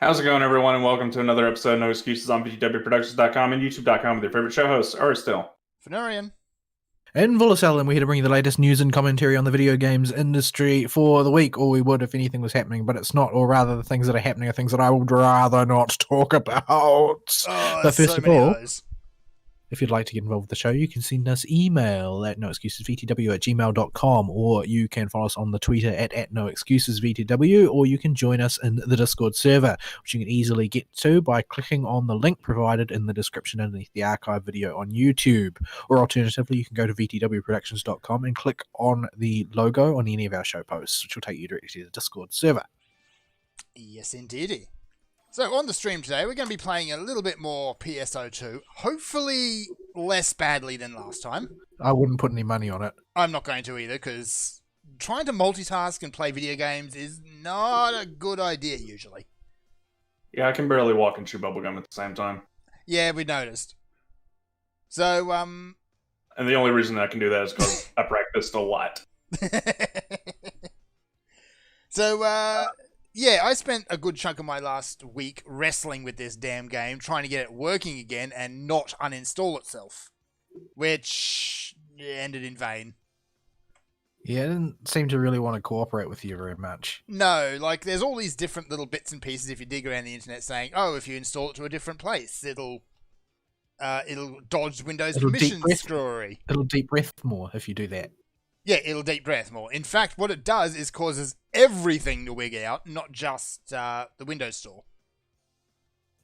How's it going, everyone, and welcome to another episode of No Excuses on VTWProductions.com and YouTube.com with your favorite show hosts, Still. Fenarian. And Volacel, and we're here to bring you the latest news and commentary on the video games industry for the week, or we would if anything was happening, but it's not, or rather the things that are happening are things that I would rather not talk about. But first of all, if you'd like to get involved with the show, you can send us email at noexcusesvtw@gmail.com, or you can follow us on the Twitter at noexcusesvtw, or you can join us in the Discord server, which you can easily get to by clicking on the link provided in the description underneath the archive video on YouTube. Or alternatively, you can go to vtwproductions.com and click on the logo on any of our show posts, which will take you directly to the Discord server. Yes, indeedy. So on the stream today, we're going to be playing a little bit more PSO2, hopefully less badly than last time. I wouldn't put any money on it. I'm not going to either, because trying to multitask and play video games is not a good idea usually. Yeah, I can barely walk and chew bubblegum at the same time. Yeah, we noticed. So, And the only reason I can do that is because I practiced a lot. So, yeah, I spent a good chunk of my last week wrestling with this damn game, trying to get it working again and not uninstall itself, which ended in vain. Yeah, it didn't seem to really want to cooperate with you very much. No, like, there's all these different little bits and pieces if you dig around the internet saying, oh, if you install it to a different place, it'll dodge Windows permission screwery. It'll deep breath more if you do that. Yeah, it'll deep breath more. In fact, what it does is causes everything to wig out, not just the Windows Store.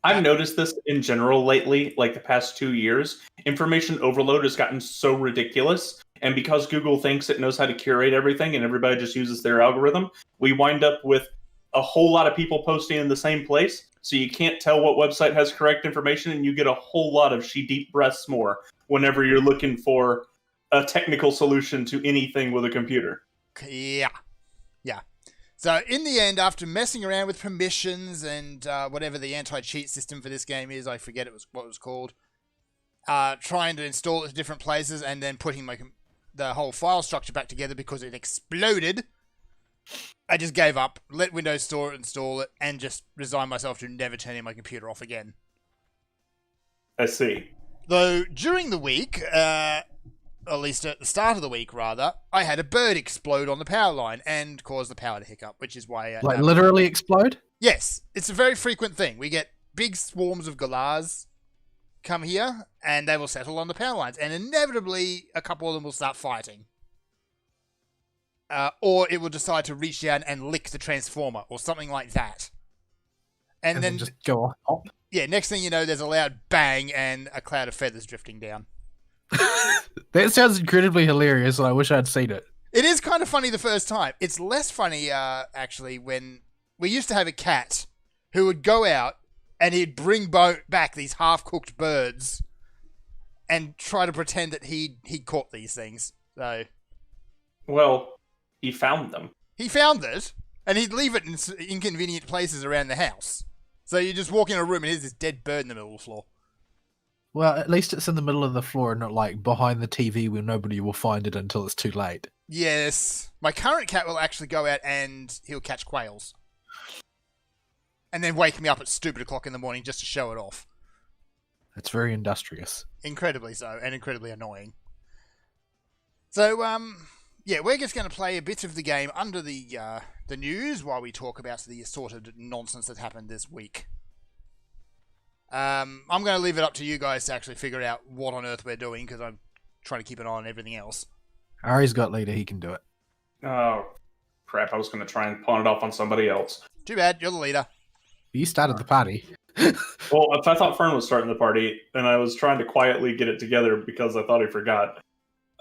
I've noticed this in general lately, like the past 2 years. Information overload has gotten so ridiculous, and because Google thinks it knows how to curate everything and everybody just uses their algorithm, we wind up with a whole lot of people posting in the same place, so you can't tell what website has correct information, and you get a whole lot of she deep breaths more whenever you're looking for a technical solution to anything with a computer. Yeah. So in the end, after messing around with permissions and whatever the anti-cheat system for this game is, I forget what it was called, trying to install it to different places and then putting the whole file structure back together because it exploded, I just gave up, let Windows Store install it, and just resigned myself to never turning my computer off again. I see. Though during the week, at least at the start of the week, rather, I had a bird explode on the power line and cause the power to hiccup, which is why... Like literally explode? Yes, it's a very frequent thing. We get big swarms of galahs come here, and they will settle on the power lines, and inevitably, a couple of them will start fighting. Or it will decide to reach down and lick the transformer, or something like that. And then just go off. Yeah, next thing you know, there's a loud bang and a cloud of feathers drifting down. That sounds incredibly hilarious, and I wish I'd seen it. It is kind of funny the first time. It's less funny, actually, when we used to have a cat who would go out and he'd bring back these half-cooked birds and try to pretend that he'd caught these things. So, well, he found them. He found it, and he'd leave it in inconvenient places around the house. So you just walk in a room and here's this dead bird in the middle of the floor. Well, at least it's in the middle of the floor and not like behind the TV where nobody will find it until it's too late. Yes. My current cat will actually go out and he'll catch quails. And then wake me up at stupid o'clock in the morning just to show it off. It's very industrious. Incredibly so, and incredibly annoying. So, yeah, we're just going to play a bit of the game under the news while we talk about the assorted nonsense that happened this week. I'm going to leave it up to you guys to actually figure out what on earth we're doing, because I'm trying to keep an eye on everything else. Ari's got leader, he can do it. Oh, crap, I was going to try and pawn it off on somebody else. Too bad, you're the leader. You started the party. Well, if I thought Fern was starting the party, and I was trying to quietly get it together because I thought he forgot.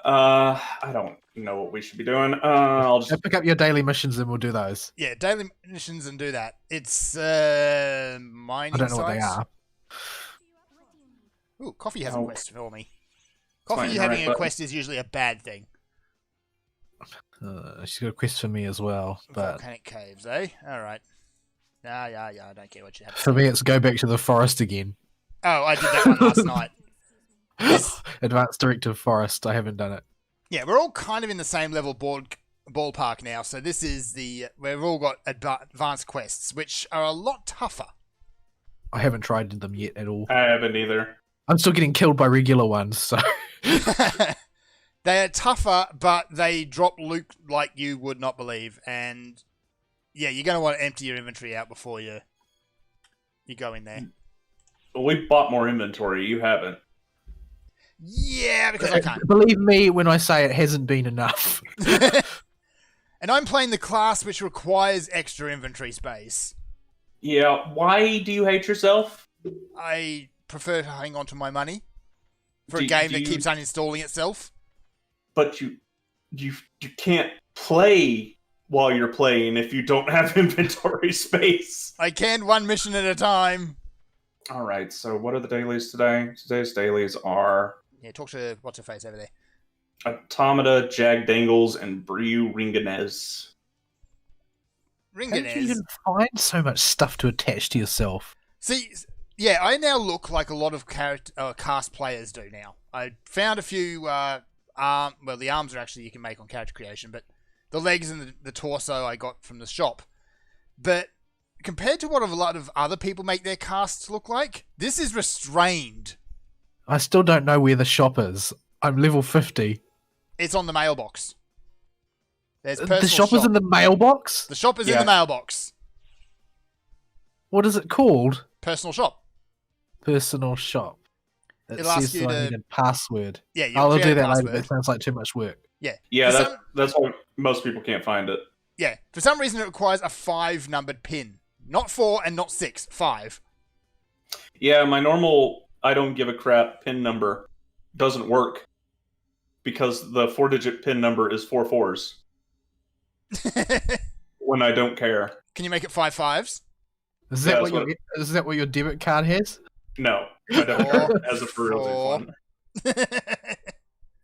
I don't know what we should be doing. I'll just pick up your daily missions and we'll do those. Yeah, daily missions and do that. It's mining. I don't know sites. what they are. Ooh, Coffee has a quest for me. Coffee having a quest is usually a bad thing. She's got a quest for me as well, but Volcanic caves, eh? All right. Yeah. I don't care what you have. For me, it's go back to the forest again. Oh, I did that one last night. Advanced Directive Forest. I haven't done it. Yeah, we're all kind of in the same level ballpark now. So this is we've all got advanced quests, which are a lot tougher I haven't tried them yet at all. I haven't either. I'm still getting killed by regular ones, so They are tougher, but they drop loot like you would not believe. And yeah, you're going to want to empty your inventory out before you go in there. We bought more inventory. You haven't. Yeah, because I can't. believe me when I say it hasn't been enough. And I'm playing the class which requires extra inventory space. Yeah. Why do you hate yourself? I prefer to hang on to my money for a Do- game do that you- keeps uninstalling itself. But you can't play while you're playing if you don't have inventory space. I can one mission at a time. All right. So what are the dailies today? Today's dailies are Yeah, talk to what's her face over there. Automata, Jag Dangles, and Briu Ringanez. How did you Ringanez. even find so much stuff to attach to yourself? See, yeah, I now look like a lot of cast players do now. I found a few well, the arms are actually you can make on character creation, but the legs and the torso I got from the shop. But compared to what a lot of other people make their casts look like, this is restrained. I still don't know where the shop is. I'm level 50. It's on the mailbox. There's The personal shop is in the mailbox? The shop is in Yeah. the mailbox. What is it called? Personal shop. Personal shop. It It'll ask says you that I to- need a password. Yeah, you'll I'll create do a that later. password. That sounds like too much work. Yeah. Yeah, For that's why most people can't find it. Yeah. For some reason, it requires a 5-numbered pin. Not 4 and not 6. 5. Yeah, my normal I don't give a crap pin number doesn't work because the 4-digit pin number is 4 4s when I don't care. Can you make it 5 5s? Is Yeah, that that's is that what your debit card has? No, my debit card has a for real Four. one.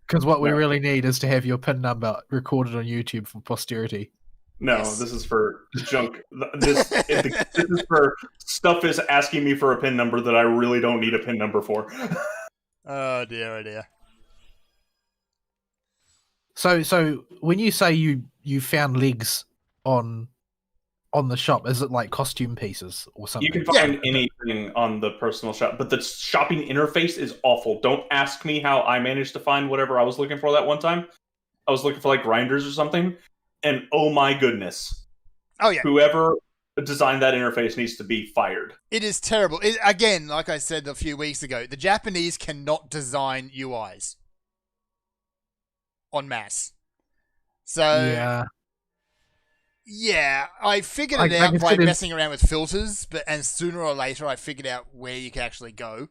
Because what we No. really need is to have your PIN number recorded on YouTube for posterity. No, Yes. this is for junk. This is for stuff is asking me for a pin number that I really don't need a pin number for. Oh dear, oh dear. So when you say you found legs on the shop, is it like costume pieces or something? You can find anything on the personal shop, but the shopping interface is awful. Don't ask me how I managed to find whatever I was looking for that one time. I was looking for like grinders or something, and oh my goodness, Oh yeah, whoever designed that interface needs to be fired. it is terrible. Again, like I said a few weeks ago, the Japanese cannot design UIs en masse. So yeah. I figured I it out by considered- messing around with filters, and sooner or later I figured out where you can actually go.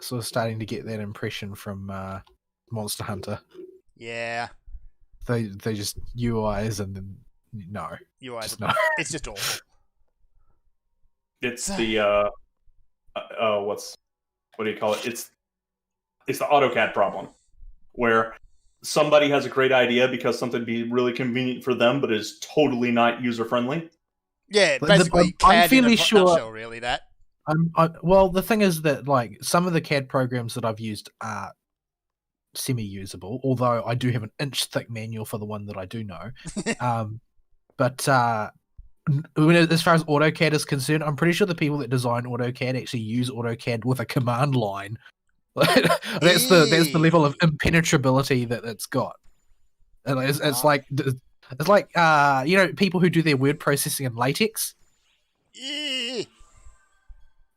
Sort of starting to get that impression from Monster Hunter. Yeah, They just UIs and then no, UIs. just no. It's just awful. It's the what do you call it? It's the AutoCAD problem, where somebody has a great idea because something would be really convenient for them, but is totally not user friendly. Yeah, But basically, I'm CAD in fairly a sure- nutshell, really. That. Well, the thing is that like some of the CAD programs that I've used are semi-usable, although I do have an inch-thick manual for the one that I do know. But as far as AutoCAD is concerned, I'm pretty sure the people that design AutoCAD actually use AutoCAD with a command line. that's the level of impenetrability that it's got. And it's like people who do their word processing in LaTeX. Eh.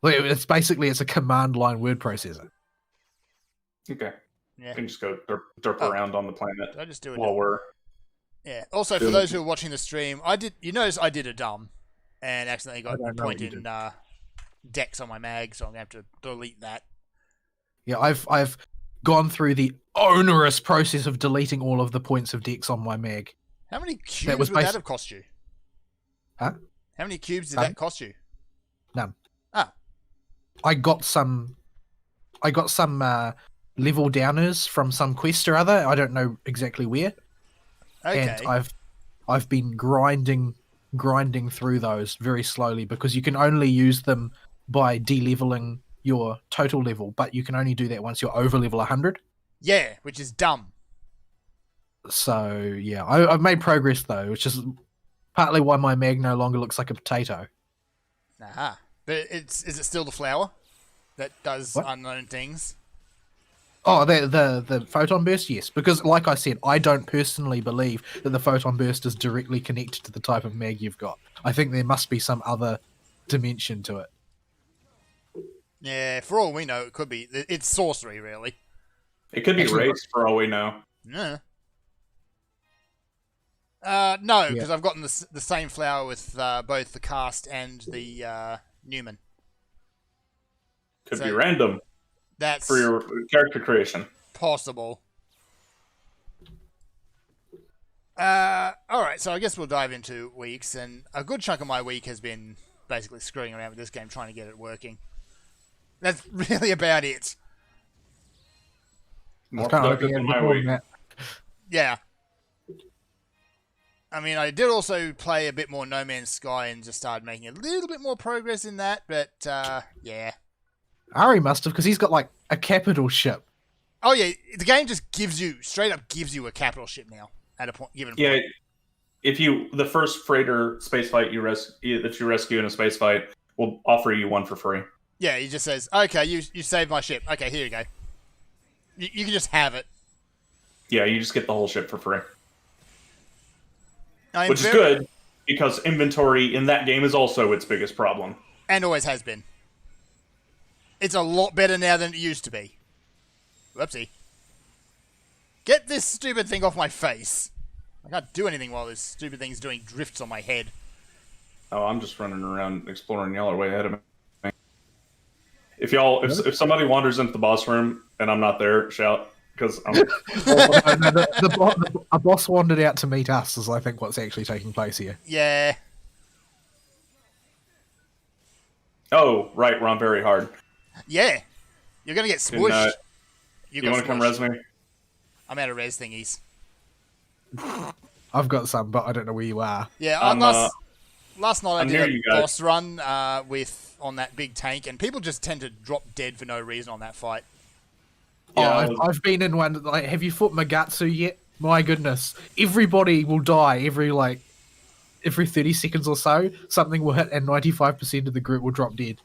Like, it's a command line word processor. Okay, Yeah. you can just go derp Oh. around on the planet Did I just do it? while we're. Yeah. Also, for Doing- those who are watching the stream, you notice I did a dumb and accidentally got I don't know what you pointing decks on my mag, so I'm going to have to delete that. Yeah, I've gone through the onerous process of deleting all of the points of decks on my mag. How many cubes was would that basi- have cost you? Huh? How many cubes did Pardon? that cost you? None. Ah. I got some level downers from some quest or other. I don't know exactly where. Okay. And I've been grinding through those very slowly because you can only use them by de-leveling your total level, but you can only do that once you're over level 100. Yeah, which is dumb. So yeah, I've made progress though, which is partly why my mag no longer looks like a potato. Aha. But is it still the flower that does What? unknown things? Oh, the photon burst, yes. Because, like I said, I don't personally believe that the photon burst is directly connected to the type of mag you've got. I think there must be some other dimension to it. Yeah, for all we know, it could be. It's sorcery, really. It could be Actually- race for all we know. No. No, Yeah. because I've gotten the same flower with both the cast and the Newman. Could So- be random That's for your character creation. possible. Alright, so I guess we'll dive into weeks, and a good chunk of my week has been basically screwing around with this game, trying to get it working. That's really about it. More Kinda productive hoping than it'd be my more week. than that. Yeah. I mean, I did also play a bit more No Man's Sky and just started making a little bit more progress in that, but yeah. Ari must have, because he's got like a capital ship. Oh yeah, the game just straight up gives you a capital ship now at a given point. Yeah, if the first freighter space fight that you rescue in a space fight will offer you one for free. Yeah, he just says, okay, you saved my ship. Okay, here you go. You can just have it. Yeah, you just get the whole ship for free, I'm which is good because inventory in that game is also its biggest problem. And always has been. It's a lot better now than it used to be. Whoopsie. Get this stupid thing off my face. I can't do anything while this stupid thing's doing drifts on my head. Oh, I'm just running around exploring. Y'all are way ahead of me. If somebody wanders into the boss room and I'm not there, shout because I'm. A boss wandered out to meet us, is I think what's actually taking place here. Yeah. Oh, right, we're on very hard. Yeah. You're gonna get smushed. You got want to come smushed. res me? I'm out of res thingies. I've got some, but I don't know where you are. Yeah, I'm, last night I I'm near did you a guys. boss run on that big tank, and people just tend to drop dead for no reason on that fight. Yeah, I've been in one. Like, have you fought Magatsu yet? My goodness, everybody will die every 30 seconds or so. Something will hit, and 95% of the group will drop dead.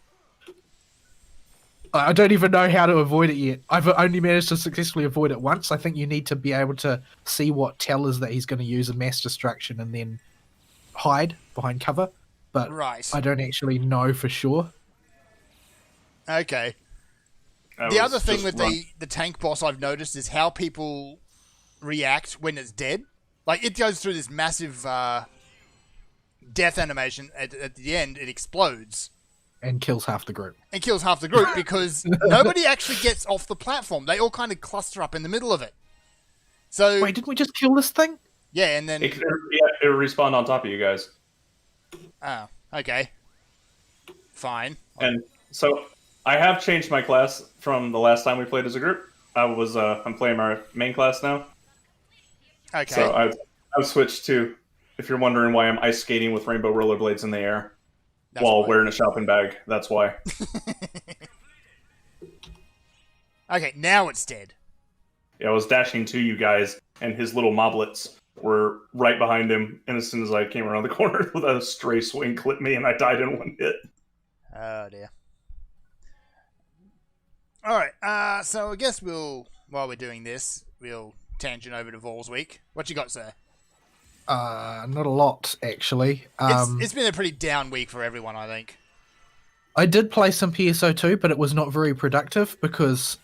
I don't even know how to avoid it yet. I've only managed to successfully avoid it once. I think you need to be able to see what tellers that he's going to use in mass destruction and then hide behind cover. But Right. I don't actually know for sure. Okay. That The was other thing just with run. the tank boss I've noticed is how people react when it's dead. Like, it goes through this massive death animation. At the end, it explodes And kills half the group. and kills half the group because nobody actually gets off the platform. They all kind of cluster up in the middle of it. So, Wait, didn't we just kill this thing? yeah, and then... It'll respawn on top of you guys. Oh, okay. Fine. And so I have changed my class from the last time we played as a group. I'm playing my main class now. Okay. So I've switched to, if you're wondering why I'm ice skating with rainbow rollerblades in the air That's while why. wearing a shopping bag. That's why. Okay, now it's dead. Yeah, I was dashing to you guys, and his little moblets were right behind him. And as soon as I came around the corner, a stray swing clipped me, and I died in one hit. Oh dear. Alright, so I guess while we're doing this, we'll tangent over to Vol's week. What you got, sir? Not a lot, actually. It's been a pretty down week for everyone, I think. I did play some PSO2, but it was not very productive because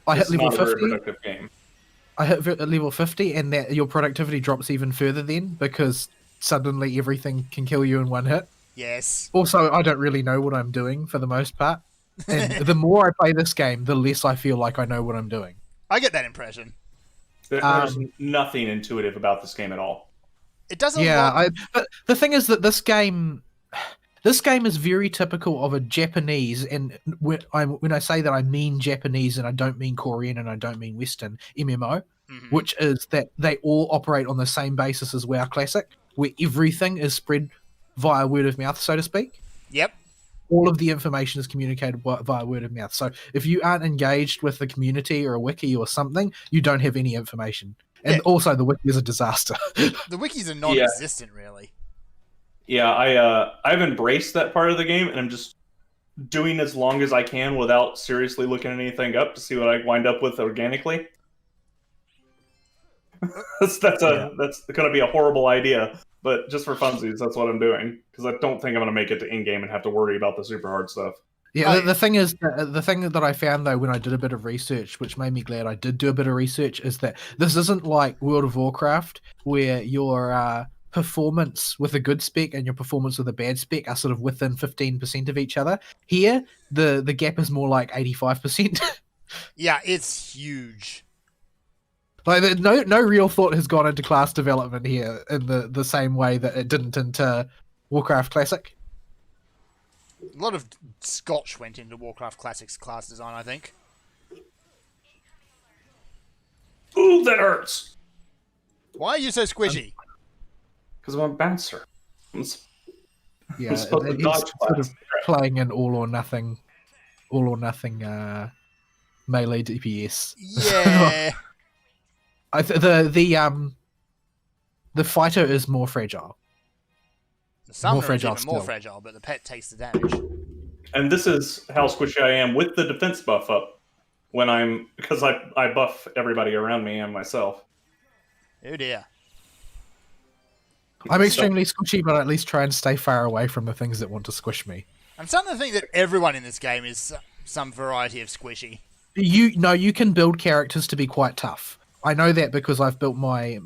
I hit It's level not a very 50. productive game. I hit level 50, and that your productivity drops even further then because suddenly everything can kill you in one hit. Yes. Also, I don't really know what I'm doing for the most part. And the more I play this game, the less I feel like I know what I'm doing. I get that impression. There's nothing intuitive about this game at all. It doesn't But the thing is that this game is very typical of a Japanese, and when I say that I mean Japanese and I don't mean Korean and I don't mean Western MMO, Mhm. which is that they all operate on the same basis as WoW Classic, where everything is spread via word of mouth, so to speak. Yep. All of the information is communicated via word of mouth. So if you aren't engaged with the community or a wiki or something, you don't have any information. And Yeah. also, the wiki is a disaster. The wikis are non-existent, really. Yeah, I've embraced that part of the game, and I'm just doing as long as I can without seriously looking anything up to see what I wind up with organically. that's going to be a horrible idea, but just for funsies, that's what I'm doing because I don't think I'm going to make it to in-game and have to worry about the super hard stuff. Yeah, the thing is, the thing that I found though when I did a bit of research, which made me glad I did do a bit of research, is that this isn't like World of Warcraft where your performance with a good spec and your performance with a bad spec are sort of within 15% of each other. Here, the gap is more like 85%. Yeah, it's huge. Like no real thought has gone into class development here in the same way that it didn't into Warcraft Classic. A lot of scotch went into Warcraft Classic's class design, I think. Ooh, that hurts! Why are you so squishy? Because I'm a bouncer. Yeah, I'm supposed to it's dodge sort of class. playing an all or nothing melee DPS. Yeah. The fighter is more fragile. The summoner More fragile is even more still. fragile, but the pet takes the damage. And this is how squishy I am with the defense buff up. Because I buff everybody around me and myself. Oh dear. I'm extremely squishy, but I at least try and stay far away from the things that want to squish me. I'm starting to think that everyone in this game is some variety of squishy. You can build characters to be quite tough. I know that because I've built my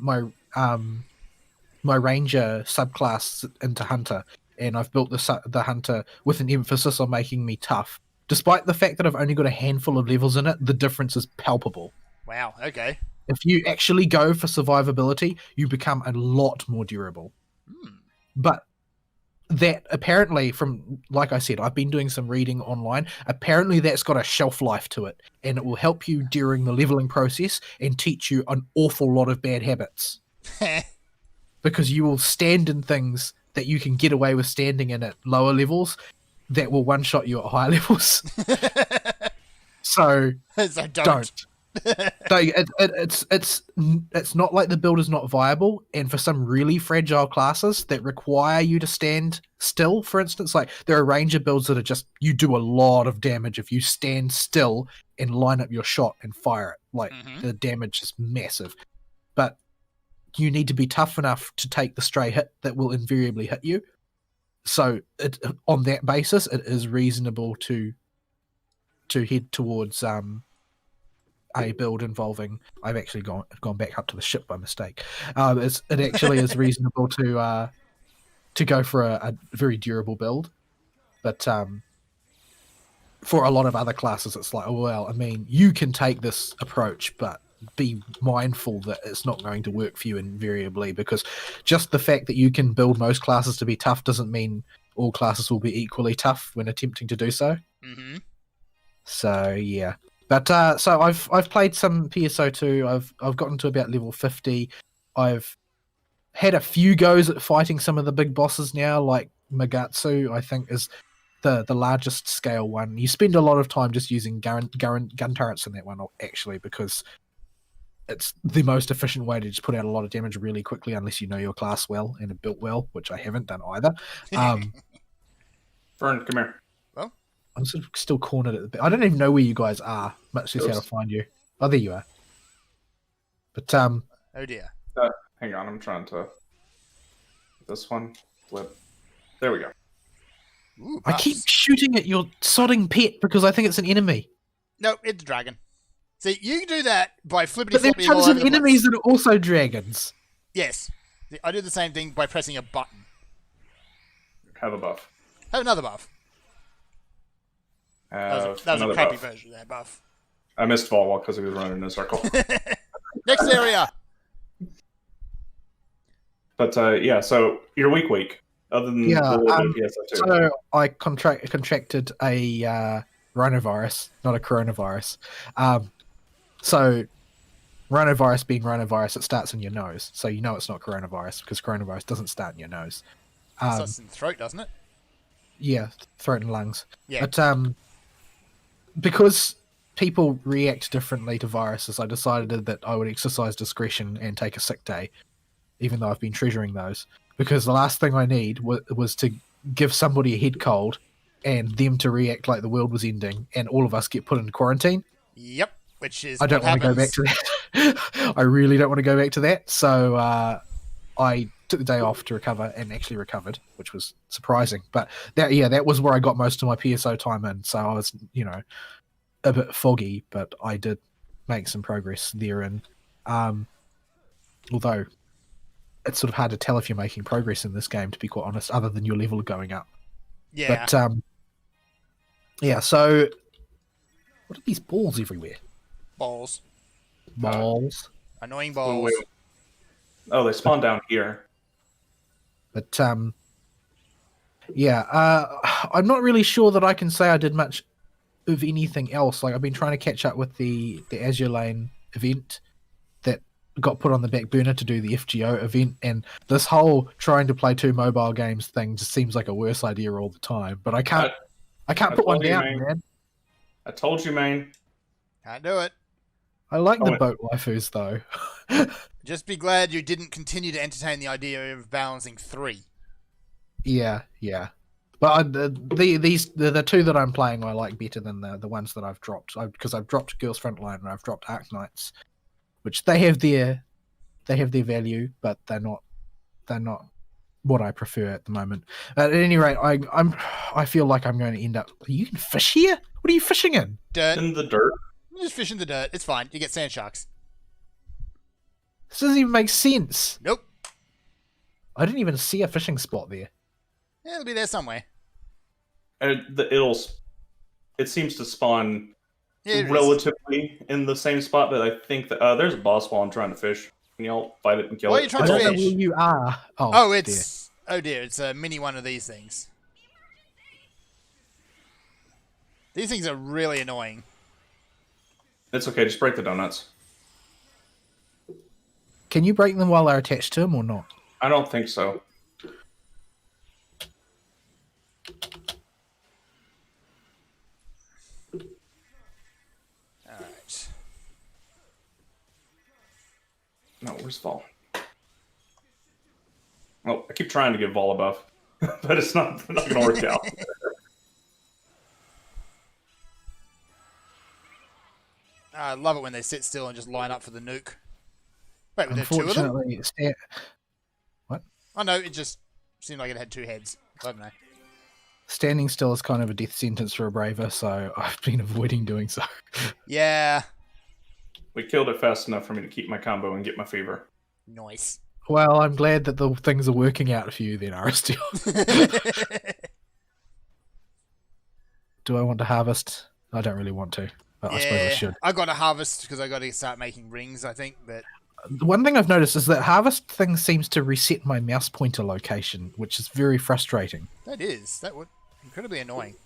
ranger subclass into hunter, and I've built the hunter with an emphasis on making me tough. Despite the fact that I've only got a handful of levels in it, the difference is palpable. Wow, okay. If you actually go for survivability, you become a lot more durable. But that apparently, from like I said, I've been doing some reading online. Apparently, that's got a shelf life to it, and it will help you during the leveling process and teach you an awful lot of bad habits. Because you will stand in things that you can get away with standing in at lower levels that will one-shot you at higher levels. So So don't. It's not like the build is not viable, and for some really fragile classes that require you to stand still, for instance, like there are ranger builds that are just you do a lot of damage if you stand still and line up your shot and fire it. Like the damage is massive, but you need to be tough enough to take the stray hit that will invariably hit you. So on that basis, it is reasonable to head towards a build involving. I've actually gone back up to the ship by mistake. It actually is reasonable to go for a very durable build, but for a lot of other classes, it's like, oh, well, I mean, you can take this approach, but be mindful that it's not going to work for you invariably, because just the fact that you can build most classes to be tough doesn't mean all classes will be equally tough when attempting to do so. Mm-hmm. So yeah. But so I've played some PSO2. I've gotten to about level 50. I've had a few goes at fighting some of the big bosses now, like Magatsu, I think is the largest scale one. You spend a lot of time just using gun turrets in that one, actually, because it's the most efficient way to just put out a lot of damage really quickly, unless you know your class well and are built well, which I haven't done either. Fern, come here. I'm sort of still cornered at the bit. I don't even know where you guys are, much less how to find you. Oh, there you are. But oh dear. Hang on, I'm trying to. This one, flip. There we go. Ooh, I keep shooting at your sodding pet because I think it's an enemy. No, it's a dragon. See, you can do that by flipping But there are flopping all tons over of the enemies place. that are also dragons. Yes. I do the same thing by pressing a button. Have a buff. Have another buff. That was a Another crappy buff. version of that buff. I missed Volwall because he was running in a circle. Next area. But yeah, so your week. Other than Yeah, the little bit of PSO2. So I contracted a rhinovirus, not a coronavirus. So rhinovirus being rhinovirus, it starts in your nose. So you know it's not coronavirus because coronavirus doesn't start in your nose. It starts in the throat, doesn't it? Yeah, throat and lungs. Yeah. But because people react differently to viruses, I decided that I would exercise discretion and take a sick day, even though I've been treasuring those. Because the last thing I need was to give somebody a head cold and them to react like the world was ending, and all of us get put into quarantine. Yep, which is I don't what want to go back happens. to that. I really don't want to go back to that. So I took the day off to recover and actually recovered, which was surprising. But that was where I got most of my PSO time in. So I was, a bit foggy, but I did make some progress therein. Although it's sort of hard to tell if you're making progress in this game, to be quite honest, other than your level going up. Yeah. But so what are these balls everywhere? Balls. Balls. Annoying Oh, balls. wait. Oh, they spawn down here. But I'm not really sure that I can say I did much of anything else. Like, I've been trying to catch up with the Azure Lane event that got put on the back burner to do the FGO event, and this whole trying to play 2 mobile games thing just seems like a worse idea all the time. But I can't put one told you, down, man. man. I told you, man. Can't do it. I like the Oh, boat waifus though. Just be glad you didn't continue to entertain the idea of balancing 3. Yeah. But the 2 that I'm playing I like better than the ones that I've dropped, because I've dropped Girls Frontline and I've dropped Arc Knights, which they have their value, but they're not what I prefer at the moment. At any rate, I feel like I'm going to end up. You can fish here? What are you fishing in? Dirt. In the dirt. Just fish in the dirt. It's fine. You get sand sharks. This doesn't even make sense. Nope. I didn't even see a fishing spot there. Yeah, it'll be there somewhere. And it seems to spawn Yeah, it is. relatively in the same spot, but I think that there's a boss while I'm trying to fish. Can y'all fight it and kill Why are it? you trying I to don't know fish? where you are. Oh, it's a mini one of these things. These things are really annoying. It's okay, just break the donuts. Can you break them while they're attached to them or not? I don't think so. Alright. No, where's Vol? Oh, I keep trying to get Vol a buff, but it's not going to work out. I love it when they sit still and just line up for the nuke. Wait, were there 2 of them? Unfortunately, Oh no, it just seemed like it had 2 heads. I don't know. standing still is kind of a death sentence for a Braver, so I've been avoiding doing so. Yeah. We killed it fast enough for me to keep my combo and get my fever. Nice. Well, I'm glad that the things are working out for you then, Aristil. Do I want to harvest? I don't really want to, but I suppose I should. I got to harvest because I got to start making rings, I think, but The one thing I've noticed is that harvest thing seems to reset my mouse pointer location, which is very frustrating. that would incredibly annoying.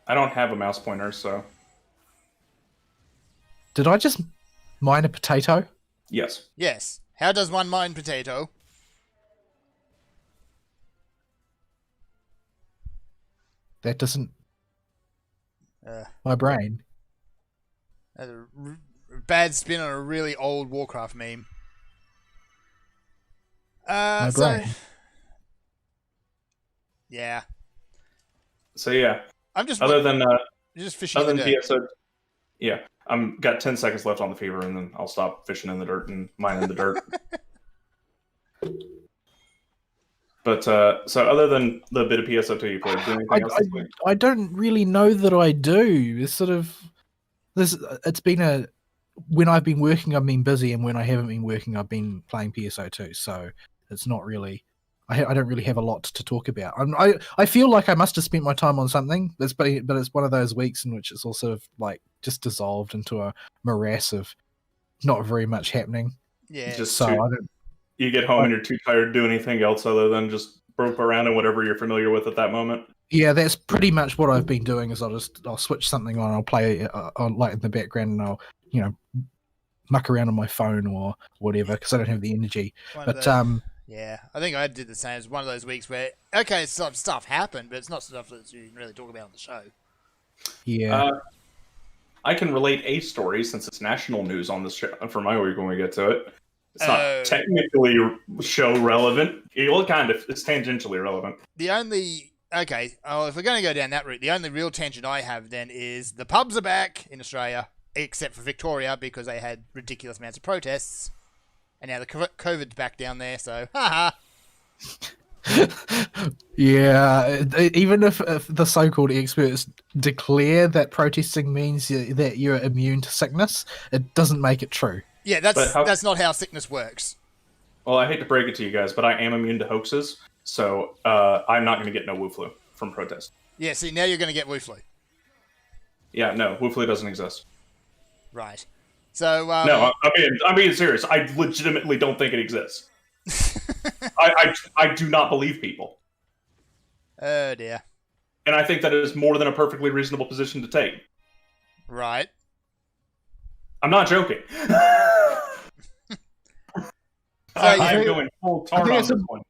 I don't have a mouse pointer, so Did I just mine a potato? yes. Yes. How does one mine potato? That doesn't... Uh, My brain. that's a bad spin on a really old Warcraft meme. My So, brain. yeah. So yeah, I'm just other than just fishing in other the than dirt. PSO, yeah, I'm got 10 seconds left on the fever, and then I'll stop fishing in the dirt and mining the dirt. But so other than the bit of PSO2 you played, do anything else this week? I don't really know that I do. It's sort of it's been when I've been working, I've been busy, and when I haven't been working, I've been playing PSO2. So it's not really. I don't really have a lot to talk about. I feel like I must have spent my time on something. But it's one of those weeks in which it's all sort of like just dissolved into a morass of not very much happening. Yeah. Just So I too- don't. you get home and you're too tired to do anything else other than just rope around in whatever you're familiar with at that moment. Yeah, that's pretty much what I've been doing. Is I'll switch something on. I'll play on like in the background, and I'll muck around on my phone or whatever because I don't have the energy. One of But the- yeah, I think I did the same. It's one of those weeks where, okay, some stuff happened, but it's not stuff that you can really talk about on the show. yeah, I can relate a story since it's national news on this show for my week when we get to it. It's not technically show relevant. Well, kind of. It's tangentially relevant. The only Okay, oh, if we're going to go down that route, the only real tangent I have then is the pubs are back in Australia, except for Victoria because they had ridiculous amounts of protests, and now the COVID's back down there. So, haha. Yeah, even if the so-called experts declare that protesting means that you're immune to sickness, it doesn't make it true. Yeah, that's not how sickness works. Well, I hate to break it to you guys, but I am immune to hoaxes, so I'm not going to get no Wu flu from protest. Yeah, see, now you're going to get Wu flu. Yeah, no, Wu flu doesn't exist. Right. So, No, I'm being serious. I legitimately don't think it exists. I do not believe people. Oh, dear. And I think that is more than a perfectly reasonable position to take. Right. I'm not joking. I'm going full tard on this one.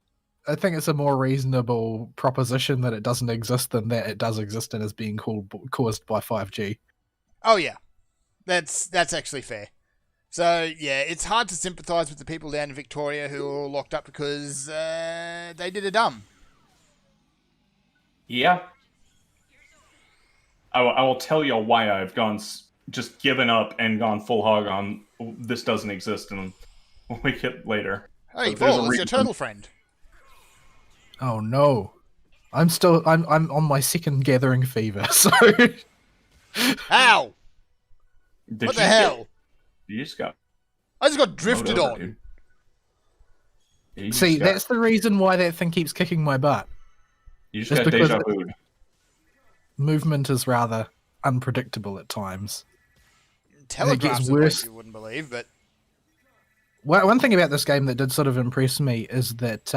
I think it's a more reasonable proposition that it doesn't exist than that it does exist and is being caused by 5G. Oh, yeah. That's actually fair. So, yeah, it's hard to sympathise with the people down in Victoria who are all locked up because they did a dumb. Yeah. I will tell you why I've just given up and gone full hog on this doesn't exist, and we'll make it later. Hey, Paul, it's your turtle friend. Oh no. I'm on my second gathering fever, so Ow! What the hell? You just got... I just got drifted on. See, that's the reason why that thing keeps kicking my butt. You just got deja vu. Movement is rather unpredictable at times. Telegraphs gets are worse. like you wouldn't believe, but... One thing about this game that did sort of impress me is that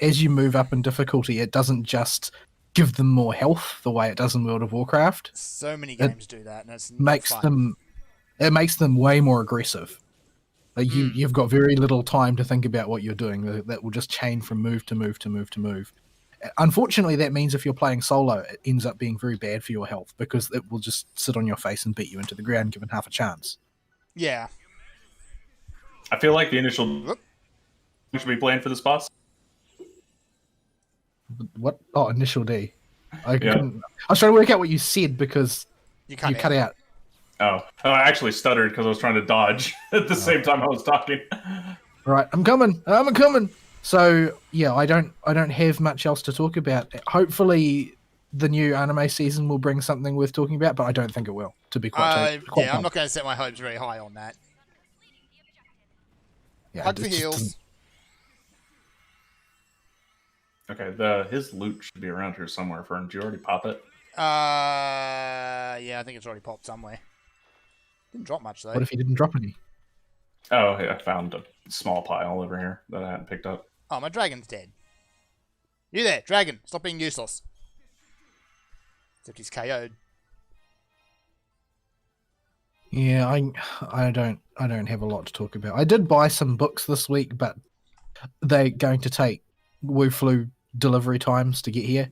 as you move up in difficulty, it doesn't just give them more health the way it does in World of Warcraft. So many games do that, and it's it makes them way more aggressive. Like you've got very little time to think about what you're doing. That will just chain from move to move to move to move. Unfortunately, that means if you're playing solo, it ends up being very bad for your health because it will just sit on your face and beat you into the ground given half a chance. Yeah. I feel like the initial should be planned for this boss. What? Oh, initial D. I was trying to work out what you said because you cut out. Oh, I actually stuttered because I was trying to dodge at the same time I was talking. Right, I'm coming. So yeah, I don't have much else to talk about. Hopefully, the new anime season will bring something worth talking about, but I don't think it will. To be quite I'm not going to set my hopes very high on that. Yeah, Hug for heels. Okay, his loot should be around here somewhere. Fern, did you already pop it? Yeah, I think it's already popped somewhere. Didn't drop much though. What if he didn't drop any? Oh, yeah, I found a small pile over here that I hadn't picked up. Oh, my dragon's dead. You there, dragon? Stop being useless. Except he's KO'd. Yeah, I don't have a lot to talk about. I did buy some books this week, but they're going to take Wu-Flu delivery times to get here.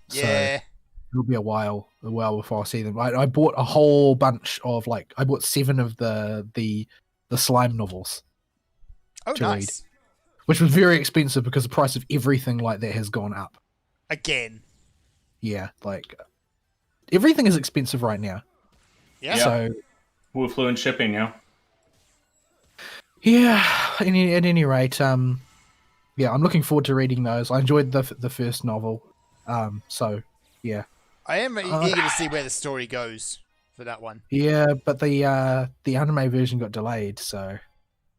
Yeah. So it'll be a while before I see them. I bought a whole bunch of I bought 7 of the slime novels. Oh, nice. Read, which was very expensive because the price of everything like that has gone up. Again. Yeah, everything is expensive right now. Yeah. So Wu-Flu and shipping, yeah. Yeah, at any rate, yeah, I'm looking forward to reading those. I enjoyed the first novel, so yeah. I am eager to see where the story goes for that one. Yeah, but the anime version got delayed, so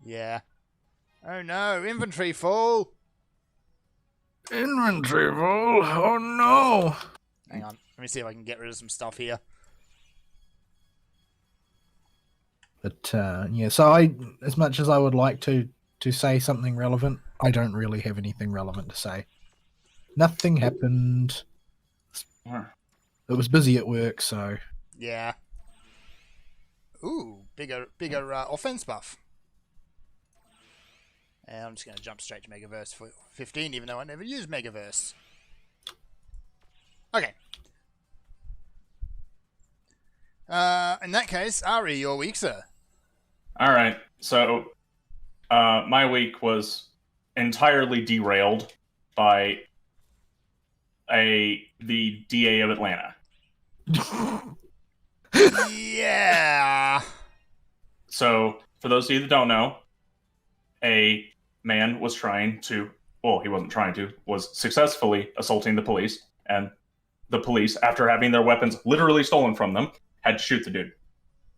yeah. Oh no, inventory full. Inventory full. Oh no. Hang on, let me see if I can get rid of some stuff here. But yeah, so as much as I would like to say something relevant, I don't really have anything relevant to say. Nothing happened. It was busy at work, so yeah. Ooh, bigger offense buff. And I'm just going to jump straight to Megaverse for 15, even though I never used Megaverse. Okay. In that case, Ari, your week, sir. All right. So, my week was entirely derailed by the DA of Atlanta. Yeah. So, for those of you that don't know, a man was trying to, well, he wasn't trying to, was successfully assaulting the police, and the police, after having their weapons literally stolen from them, had to shoot the dude.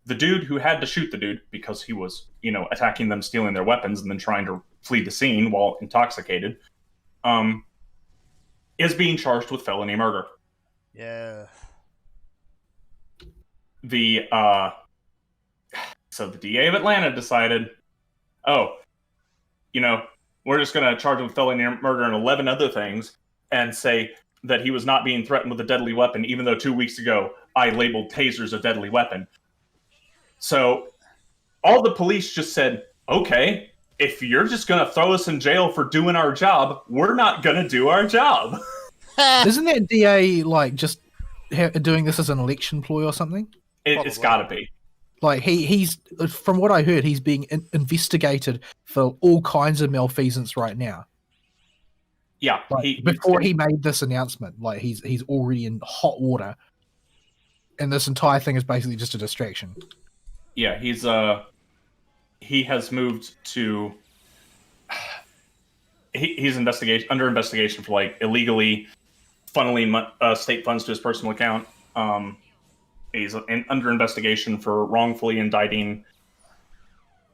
The dude who had to shoot the dude, because he was, attacking them, stealing their weapons, and then trying to flee the scene while intoxicated, is being charged with felony murder. Yeah. So the DA of Atlanta decided, we're just going to charge him with felony murder and 11 other things, and say that he was not being threatened with a deadly weapon, even though 2 weeks ago I labeled tasers a deadly weapon. So all the police just said, okay, if you're just going to throw us in jail for doing our job, we're not going to do our job. Isn't that DA just doing this as an election ploy or something? It's got to be. Like he's from what I heard, he's being investigated for all kinds of malfeasance right now. Yeah, before he made this announcement, he's already in hot water, and this entire thing is basically just a distraction. Yeah, he has moved to. He's under investigation for illegally funneling state funds to his personal account. He's under investigation for wrongfully indicting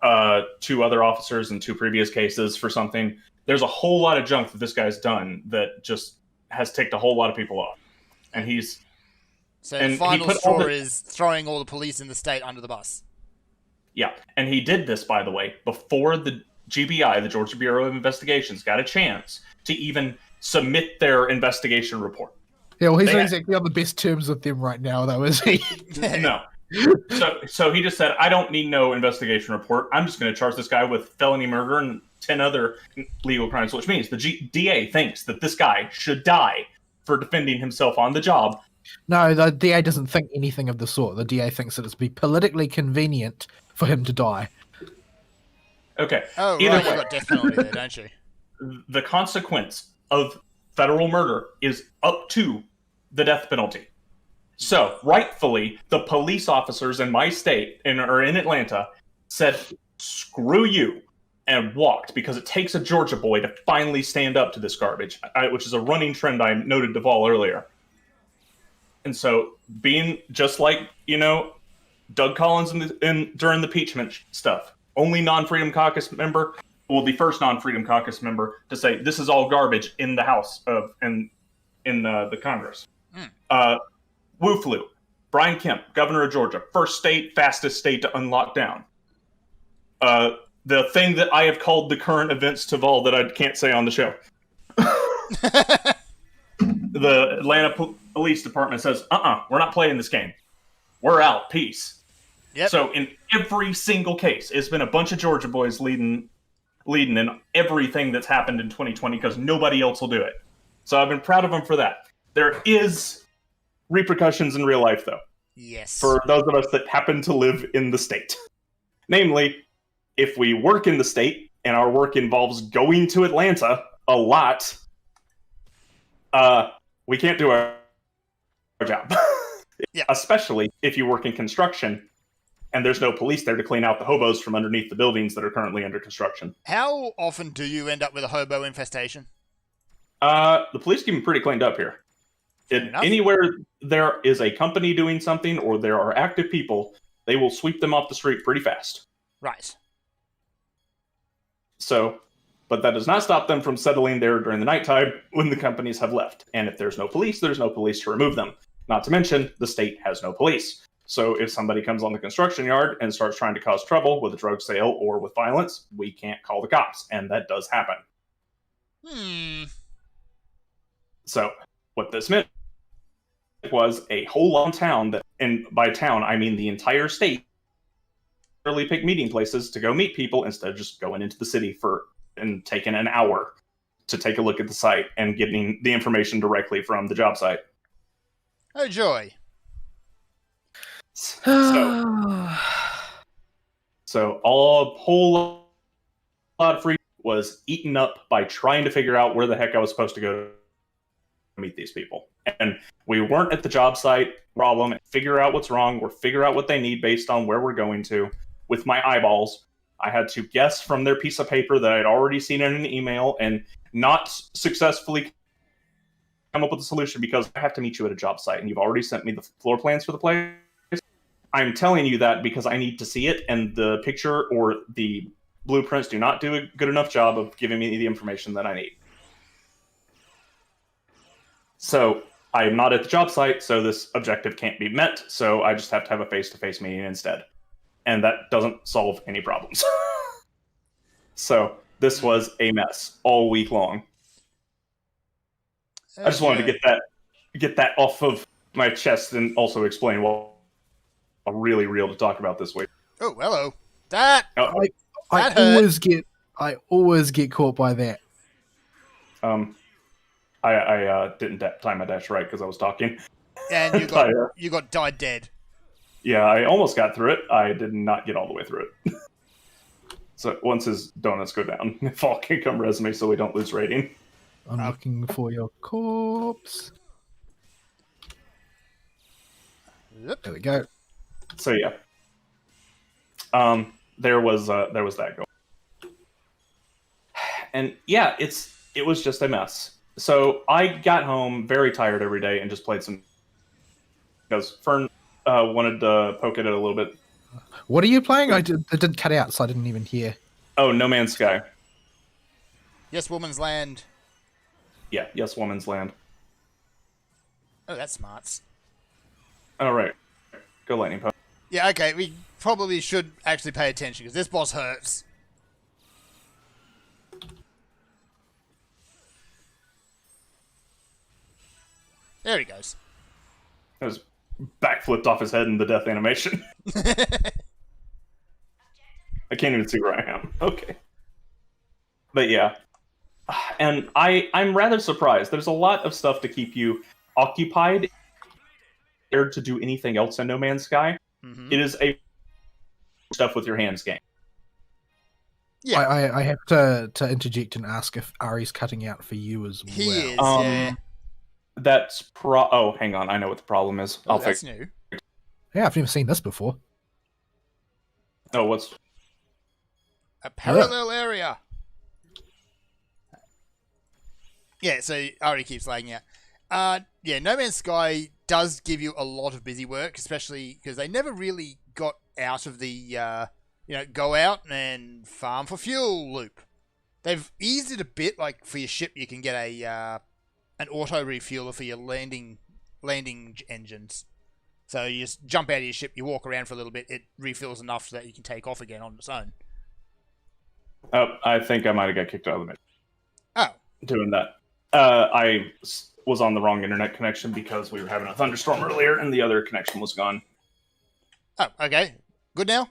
2 other officers in 2 previous cases for something. There's a whole lot of junk that this guy's done that just has ticked a whole lot of people off. And the final straw is throwing all the police in the state under the bus. Yeah, and he did this, by the way, before the GBI, the Georgia Bureau of Investigations, got a chance to even submit their investigation report. Yeah, well, he's not exactly on the best terms with them right now, though, is he? No. So he just said, I don't need no investigation report. I'm just going to charge this guy with felony murder and 10 other legal crimes, which means the DA thinks that this guy should die for defending himself on the job. No, the DA doesn't think anything of the sort. The DA thinks that it's be politically convenient for him to die. Okay. Oh, right, you got death penalty there, don't you? The consequence of federal murder is up to the death penalty. So, rightfully, the police officers in my state, or in Atlanta, said, screw you, and walked, because it takes a Georgia boy to finally stand up to this garbage, which is a running trend I noted Duvall earlier. And so, being just like, Doug Collins during the impeachment stuff, only non-Freedom Caucus member, the first non-Freedom Caucus member to say this is all garbage in the House in the Congress. Wu Flu, Brian Kemp, governor of Georgia, first state, fastest state to unlock down. The thing that I have called the current events to Vol that I can't say on the show. The Atlanta Police Department says, we're not playing this game. We're out. Peace. Yep. So in every single case, it's been a bunch of Georgia boys leading in everything that's happened in 2020 because nobody else will do it. So I've been proud of them for that. There is repercussions in real life, though. Yes. For those of us that happen to live in the state. Namely, if we work in the state and our work involves going to Atlanta a lot, we can't do our job. Yeah. Especially if you work in construction and there's no police there to clean out the hobos from underneath the buildings that are currently under construction. How often do you end up with a hobo infestation? The police keep them pretty cleaned up here. Anywhere there is a company doing something or there are active people, they will sweep them off the street pretty fast. Right. So, but that does not stop them from settling there during the nighttime when the companies have left. And if there's no police to remove them. Not to mention, the state has no police. So if somebody comes on the construction yard and starts trying to cause trouble with a drug sale or with violence, we can't call the cops. And that does happen. So what this meant was a whole long town that, and by town, I mean the entire state, really pick meeting places to go meet people instead of just going into the city and taking an hour to take a look at the site and getting the information directly from the job site. Oh, joy. So a whole lot of free was eaten up by trying to figure out where the heck I was supposed to go meet these people. And we weren't at the job site. Problem, figure out what's wrong, or figure out what they need based on where we're going to. With my eyeballs, I had to guess from their piece of paper that I'd already seen in an email and not successfully come up with a solution because I have to meet you at a job site and you've already sent me the floor plans for the place. I'm telling you that because I need to see it, and the picture or the blueprints do not do a good enough job of giving me the information that I need. So I am not at the job site, so this objective can't be met, so I just have to have a face-to-face meeting instead. And that doesn't solve any problems. So this was a mess all week long. I just wanted to get that off of my chest and also explain what really real to talk about this week. Oh, hello. That I hurt. always get caught by that. I didn't time my dash right because I was talking. And you got died dead. Yeah, I almost got through it. I did not get all the way through it. So once his donuts go down, Fall can come res me so we don't lose rating. I'm looking for your corpse. Yep. There we go. So yeah, there was that going, and yeah, it was just a mess. So I got home very tired every day and just played some because Fern wanted to poke at it a little bit. What are you playing? It didn't cut out, so I didn't even hear. Oh, No Man's Sky. Yes, Woman's Land. Yeah, Yes, Woman's Land. Oh, that's smarts. All right, go lightning poke. Yeah, okay, we probably should actually pay attention because this boss hurts. There he goes. It was backflipped off his head in the death animation. I can't even see where I am. Okay. But yeah. And I'm rather surprised. There's a lot of stuff to keep you occupied to do anything else in No Man's Sky. Mm-hmm. It is a stuff with your hands game. Yeah. I have to interject and ask if Ari's cutting out for you as He well. is, yeah. That's oh, hang on. I know what the problem is. Oh, I'll that's fix. new. Yeah, I've never seen this before. Oh, what's A parallel area. Yeah, so Ari keeps laying out. Yeah, No Man's Sky does give you a lot of busy work, especially because they never really got out of the, go out and farm for fuel loop. They've eased it a bit, like for your ship you can get an auto refueler for your landing engines. So you just jump out of your ship, you walk around for a little bit, it refills enough so that you can take off again on its own. Oh, I think I might have got kicked out of the menu. Oh. Doing that. I was on the wrong internet connection because we were having a thunderstorm earlier and the other connection was gone. Oh, okay. Good now?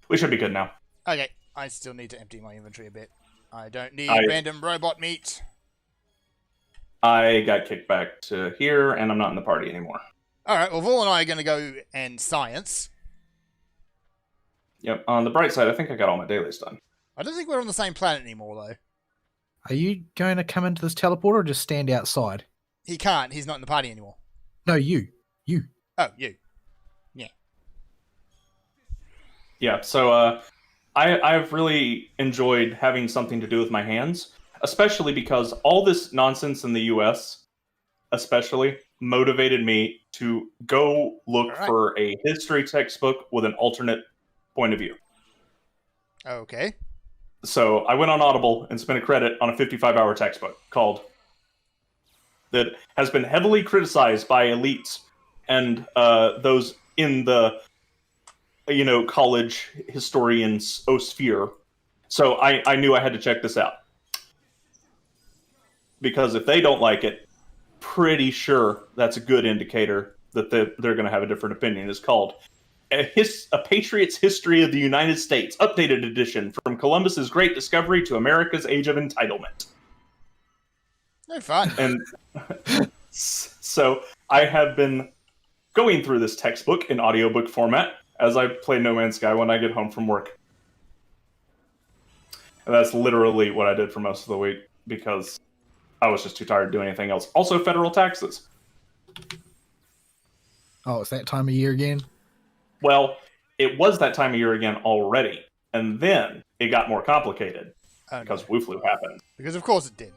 We should be good now. Okay. I still need to empty my inventory a bit. I don't need I- random robot meat. I got kicked back to here and I'm not in the party anymore. Alright, well, Vol and I are going to go and science. Yep. On the bright side, I think I got all my dailies done. I don't think we're on the same planet anymore, though. Are you going to come into this teleporter or just stand outside? He can't. He's not in the party anymore. No, you. You. Oh, you. Yeah, so I've really enjoyed having something to do with my hands, especially because all this nonsense in the US, especially, motivated me to go look for a history textbook with an alternate point of view. Okay. So I went on Audible and spent a credit on a 55-hour textbook that has been heavily criticized by elites and those in the college historians sphere. So I knew I had to check this out. Because if they don't like it, pretty sure that's a good indicator that they're going to have a different opinion. It's called A Patriot's History of the United States, updated edition, from Columbus's Great Discovery to America's Age of Entitlement. No fun. And so I have been going through this textbook in audiobook format as I play No Man's Sky when I get home from work. And that's literally what I did for most of the week, because I was just too tired to do anything else. Also, federal taxes. Oh, it's that time of year again. Well, it was that time of year again already, and then it got more complicated because Wu Flu happened. Because of course it did.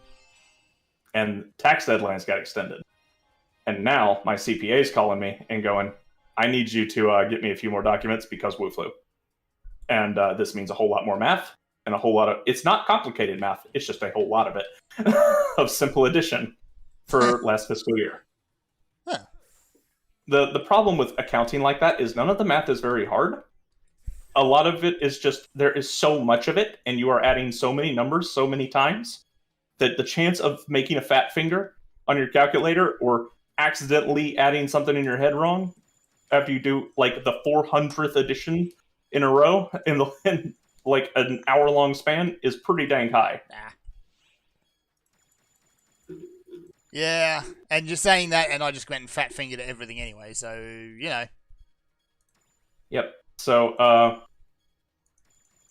And tax deadlines got extended. And now my CPA is calling me and going, I need you to get me a few more documents because Wu Flu. And this means a whole lot more math and a whole lot of... It's not complicated math. It's just a whole lot of it. Of simple addition for last fiscal year. Huh. The problem with accounting like that is none of the math is very hard. A lot of it is just, there is so much of it, and you are adding so many numbers so many times, that the chance of making a fat finger on your calculator or accidentally adding something in your head wrong after you do like the 400th addition in a row in like an hour-long span is pretty dang high. Yeah, and you're saying that, and I just went and fat fingered at everything anyway, so, you know. Yep. So,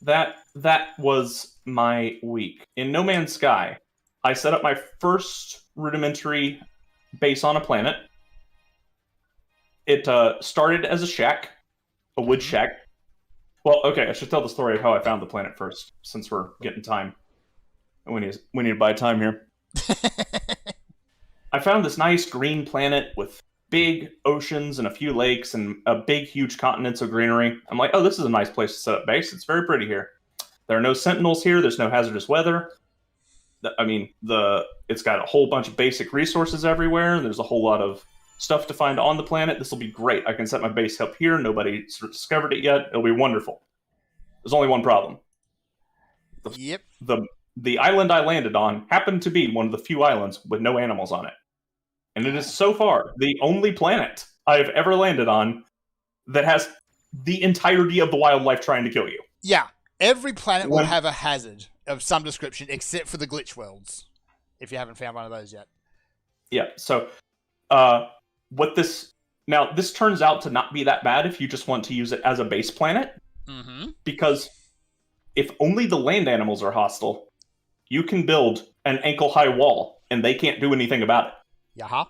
that was my week. In No Man's Sky, I set up my first rudimentary base on a planet. It started as a shack, a wood shack. Well, okay, I should tell the story of how I found the planet first, since we're getting time. We need to buy time here. I found this nice green planet with big oceans and a few lakes and a big, huge continents of greenery. I'm like, oh, this is a nice place to set up base. It's very pretty here. There are no sentinels here. There's no hazardous weather. It's got a whole bunch of basic resources everywhere. There's a whole lot of stuff to find on the planet. This will be great. I can set my base up here. Nobody discovered it yet. It'll be wonderful. There's only one problem. Yep. The island I landed on happened to be one of the few islands with no animals on it. And it is so far the only planet I've ever landed on that has the entirety of the wildlife trying to kill you. Yeah. Every planet will have a hazard of some description except for the glitch worlds, if you haven't found one of those yet. Yeah, so this turns out to not be that bad if you just want to use it as a base planet. Mm-hmm. Because if only the land animals are hostile, you can build an ankle-high wall, and they can't do anything about it. Yaha.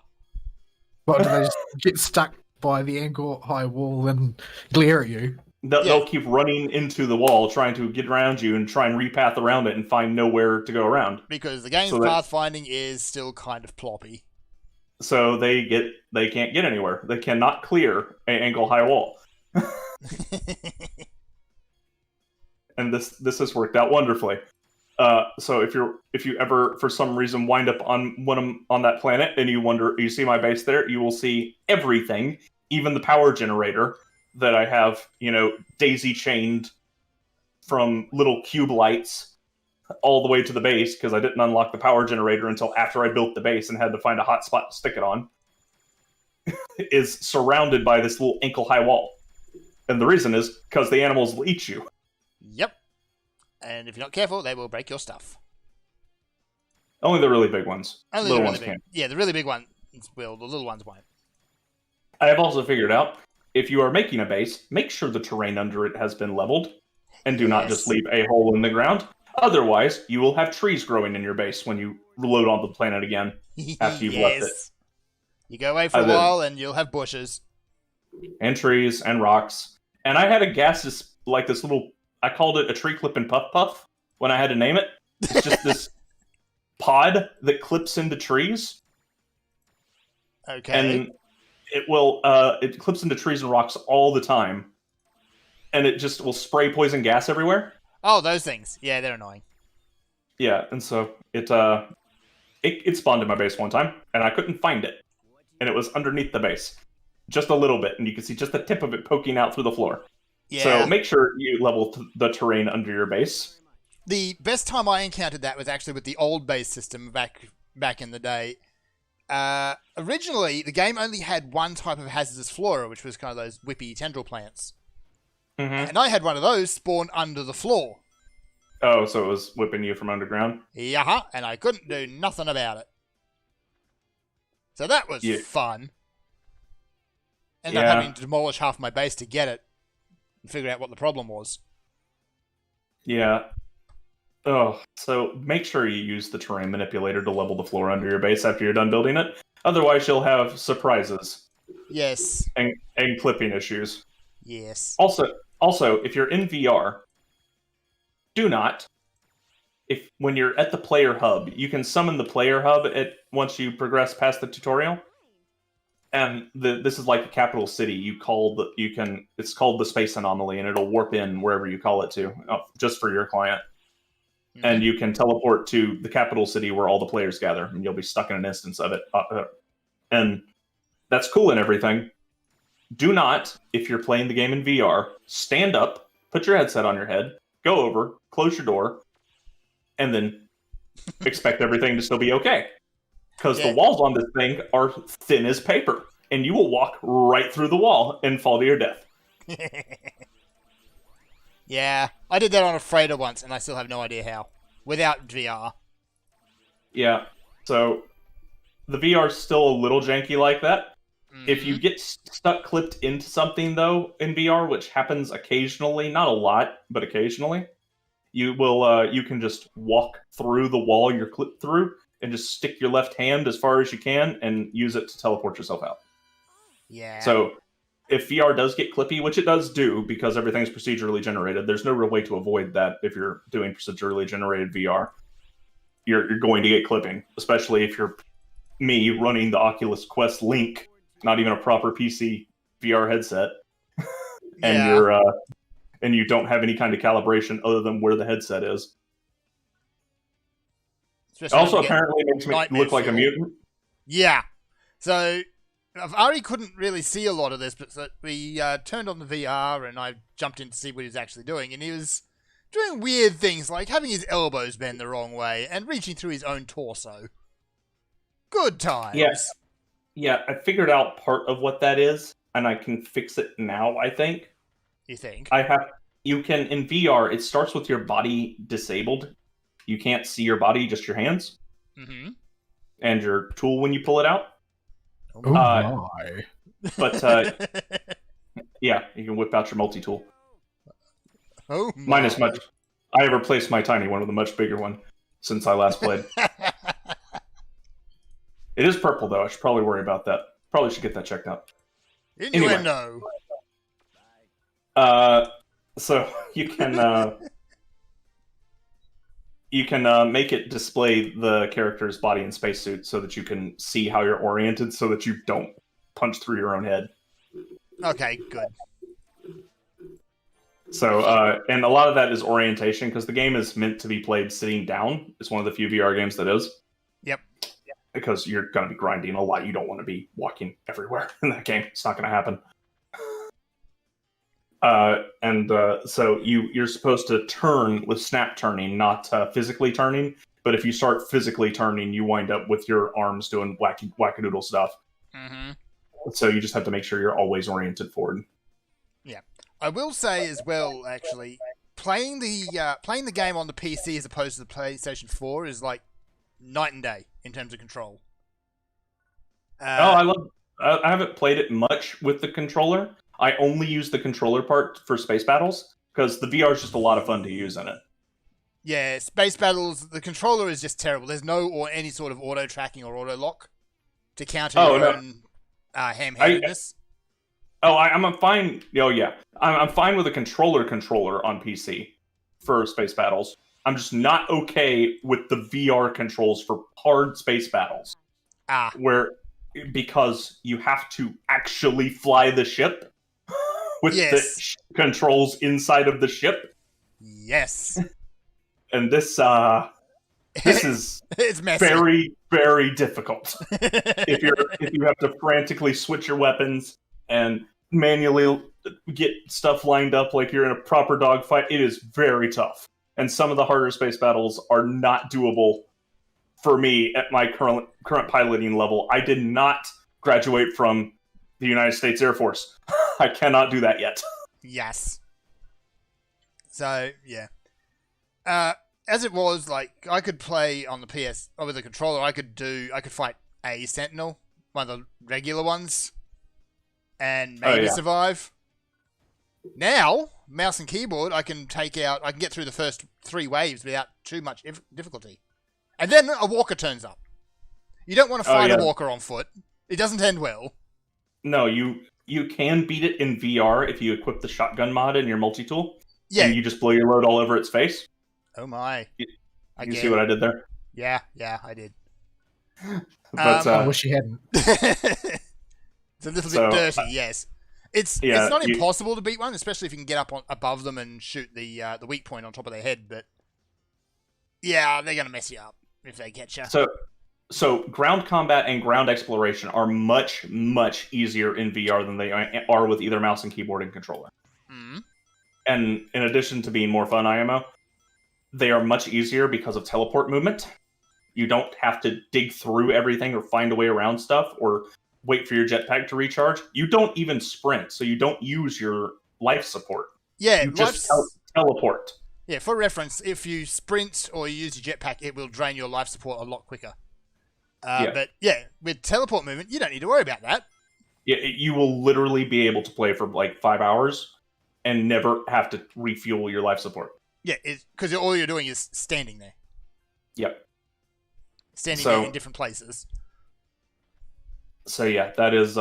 But do they just get stuck by the ankle-high wall and glare at you? They'll keep running into the wall, trying to get around you and try and repath around it and find nowhere to go around. Because the game's pathfinding is still kind of ploppy. So they can't get anywhere. They cannot clear an ankle-high wall. And this has worked out wonderfully. So if you ever for some reason wind up on that planet and you see my base there, you will see everything, even the power generator that I have, daisy chained from little cube lights all the way to the base because I didn't unlock the power generator until after I built the base and had to find a hot spot to stick it on. Is surrounded by this little ankle-high wall. And the reason is because the animals will eat you. Yep. And if you're not careful, they will break your stuff. Only the really big ones. Only little the really ones big. can't. Yeah, the really big ones will. The little ones won't. I have also figured out, if you are making a base, make sure the terrain under it has been leveled. And do not just leave a hole in the ground. Otherwise, you will have trees growing in your base when you reload on the planet again after you've left it. You go away for a while and you'll have bushes. And trees and rocks. And I had a this little... I called it a tree clip and puff puff when I had to name it. It's just this pod that clips into trees. Okay. And it clips into trees and rocks all the time. And it just will spray poison gas everywhere. Oh, those things. Yeah, they're annoying. Yeah, and so it spawned in my base one time, and I couldn't find it. And it was underneath the base. Just a little bit, and you can see just the tip of it poking out through the floor. Yeah. So make sure you level the terrain under your base. The best time I encountered that was actually with the old base system back in the day. Originally, the game only had one type of hazardous flora, which was kind of those whippy tendril plants. Mm-hmm. And I had one of those spawn under the floor. Oh, so it was whipping you from underground? Yeah, and I couldn't do nothing about it. So that was fun. Ended up having to demolish half my base to get it and figure out what the problem was. Yeah. Oh, so make sure you use the terrain manipulator to level the floor under your base after you're done building it. Otherwise, you'll have surprises Yes. and clipping issues. Yes. Also, if you're in VR, do not. When you're at the player hub, you can summon the player hub once you progress past the tutorial. And this is like a capital city. It's called the space anomaly, and it'll warp in wherever you call it to, just for your client. Mm-hmm. And you can teleport to the capital city where all the players gather, and you'll be stuck in an instance of it. And that's cool and everything. Do not, if you're playing the game in VR, stand up, put your headset on your head, go over, close your door, and then expect everything to still be okay. Because the walls on this thing are thin as paper, and you will walk right through the wall and fall to your death. Yeah, I did that on a freighter once, and I still have no idea how. Without VR. Yeah, so the VR is still a little janky like that. Mm-hmm. If you get stuck clipped into something, though, in VR, which happens occasionally, not a lot, but occasionally, you can just walk through the wall you're clipped through and just stick your left hand as far as you can and use it to teleport yourself out. Yeah. So if VR does get clippy, which it does do because everything's procedurally generated, there's no real way to avoid that if you're doing procedurally generated VR. You're going to get clipping, especially if you're me running the Oculus Quest Link, not even a proper PC VR headset, and you don't have any kind of calibration other than where the headset is. Especially Also, apparently makes me look like a mutant. Yeah. So Ari couldn't really see a lot of this, but we turned on the VR and I jumped in to see what he was actually doing, and he was doing weird things like having his elbows bend the wrong way and reaching through his own torso. Good times. Yes. Yeah, I figured out part of what that is, and I can fix it now, I think. You think? You can, in VR, it starts with your body disabled. You can't see your body, just your hands. Mm-hmm. And your tool when you pull it out. Oh my. But, yeah, you can whip out your multi-tool. Oh my. Mine is much... I have replaced my tiny one with a much bigger one since I last played. It is purple, though. I should probably worry about that. Probably should get that checked out. Innuendo. Anyway. So you can make it display the character's body and spacesuit so that you can see how you're oriented, so that you don't punch through your own head. Okay, good. So, and a lot of that is orientation, because the game is meant to be played sitting down. It's one of the few VR games that is. Yep. Because you're going to be grinding a lot. You don't want to be walking everywhere in that game. It's not going to happen. So you're supposed to turn with snap turning, not physically turning. But if you start physically turning, you wind up with your arms doing wackadoodle stuff. Mm-hmm. So you just have to make sure you're always oriented forward. Yeah. I will say as well, actually, playing the game on the PC as opposed to the PlayStation 4 is like night and day in terms of control. I haven't played it much with the controller. I only use the controller part for space battles because the VR is just a lot of fun to use in it. Yeah, space battles. The controller is just terrible. There's no or any sort of auto tracking or auto lock to counter your own ham-handedness. I'm fine. Oh yeah, I'm fine with a controller on PC for space battles. I'm just not okay with the VR controls for hard space battles. Because you have to actually fly the ship with the controls inside of the ship. Yes. And this is it's messy. very, very difficult. if you have to frantically switch your weapons and manually get stuff lined up like you're in a proper dogfight, it is very tough. And some of the harder space battles are not doable for me at my current piloting level. I did not graduate from the United States Air Force. I cannot do that yet. Yes. So, yeah. As it was, like, I could play on the PS, or with the controller, I could fight a Sentinel, one of the regular ones, and maybe survive. Now, mouse and keyboard, I can get through the first 3 waves without too much difficulty. And then a walker turns up. You don't want to fight a walker on foot. It doesn't end well. No, you can beat it in VR if you equip the shotgun mod in your multi-tool. Yeah. And you just blow your load all over its face. Oh my. You see what I did there? Yeah, I did. But, I wish you hadn't. It's a little bit dirty, yes. It's not impossible to beat one, especially if you can get up above them and shoot the weak point on top of their head, but yeah, they're going to mess you up if they catch you. So ground combat and ground exploration are much, much easier in VR than they are with either mouse and keyboard and controller. Mm-hmm. And in addition to being more fun, IMO, they are much easier because of teleport movement. You don't have to dig through everything or find a way around stuff or wait for your jetpack to recharge. You don't even sprint, so you don't use your life support. Yeah, you just teleport. Yeah, for reference, if you sprint or you use your jetpack, it will drain your life support a lot quicker. But yeah, with teleport movement, you don't need to worry about that. Yeah, you will literally be able to play for like 5 hours and never have to refuel your life support. Yeah, because all you're doing is standing there. Yep. Standing there in different places. So yeah, that is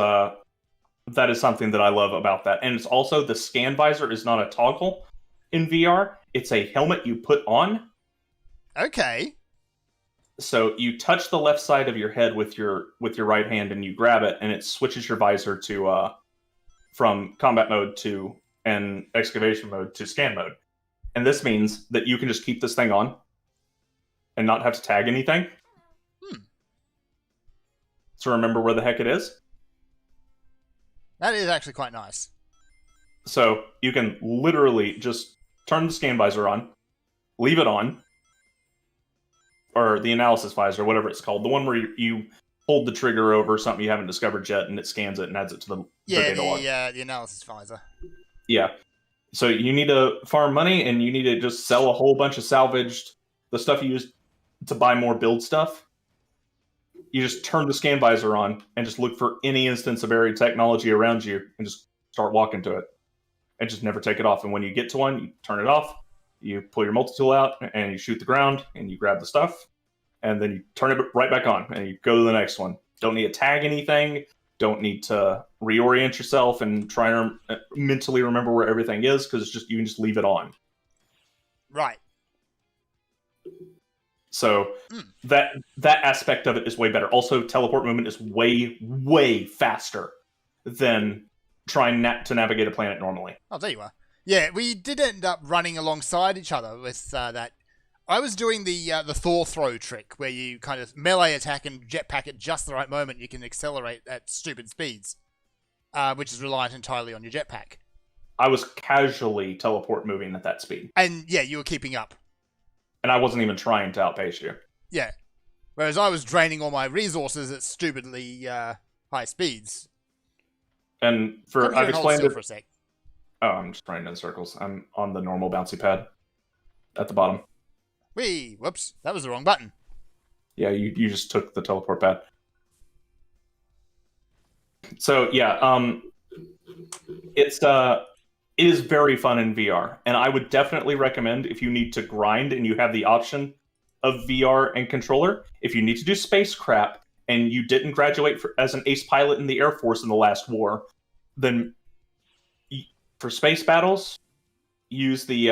something that I love about that. And it's also the scan visor is not a toggle in VR. It's a helmet you put on. Okay. So you touch the left side of your head with your right hand and you grab it and it switches your visor to from combat mode to and excavation mode to scan mode. And this means that you can just keep this thing on and not have to tag anything. So remember where the heck it is? That is actually quite nice. So you can literally just turn the scan visor on, leave it on, or the analysis visor, whatever it's called. The one where you hold the trigger over something you haven't discovered yet and it scans it and adds it to the data log. The analysis visor. Yeah. So you need to farm money and you need to just sell a whole bunch of salvaged, the stuff you use to buy more build stuff. You just turn the scan visor on and just look for any instance of buried technology around you and just start walking to it. And just never take it off. And when you get to one, you turn it off, you pull your multi-tool out, and you shoot the ground, and you grab the stuff, and then you turn it right back on, and you go to the next one. Don't need to tag anything, don't need to reorient yourself and try and mentally remember where everything is, because it's just you can just leave it on. Right. So that aspect of it is way better. Also, teleport movement is way, way faster than trying to navigate a planet normally. Oh, there you are. Yeah, we did end up running alongside each other with that. I was doing the Thor throw trick, where you kind of melee attack and jetpack at just the right moment. You can accelerate at stupid speeds, which is reliant entirely on your jetpack. I was casually teleport moving at that speed. And yeah, you were keeping up. And I wasn't even trying to outpace you. Yeah. Whereas I was draining all my resources at stupidly high speeds. And I've explained it for a sec. Oh, I'm just running in circles. I'm on the normal bouncy pad at the bottom. Whee! Whoops, that was the wrong button. Yeah, you just took the teleport pad. So yeah, it is very fun in VR, and I would definitely recommend if you need to grind and you have the option of VR and controller. If you need to do space crap and you didn't graduate as an ace pilot in the Air Force in the last war, then for space battles, use the...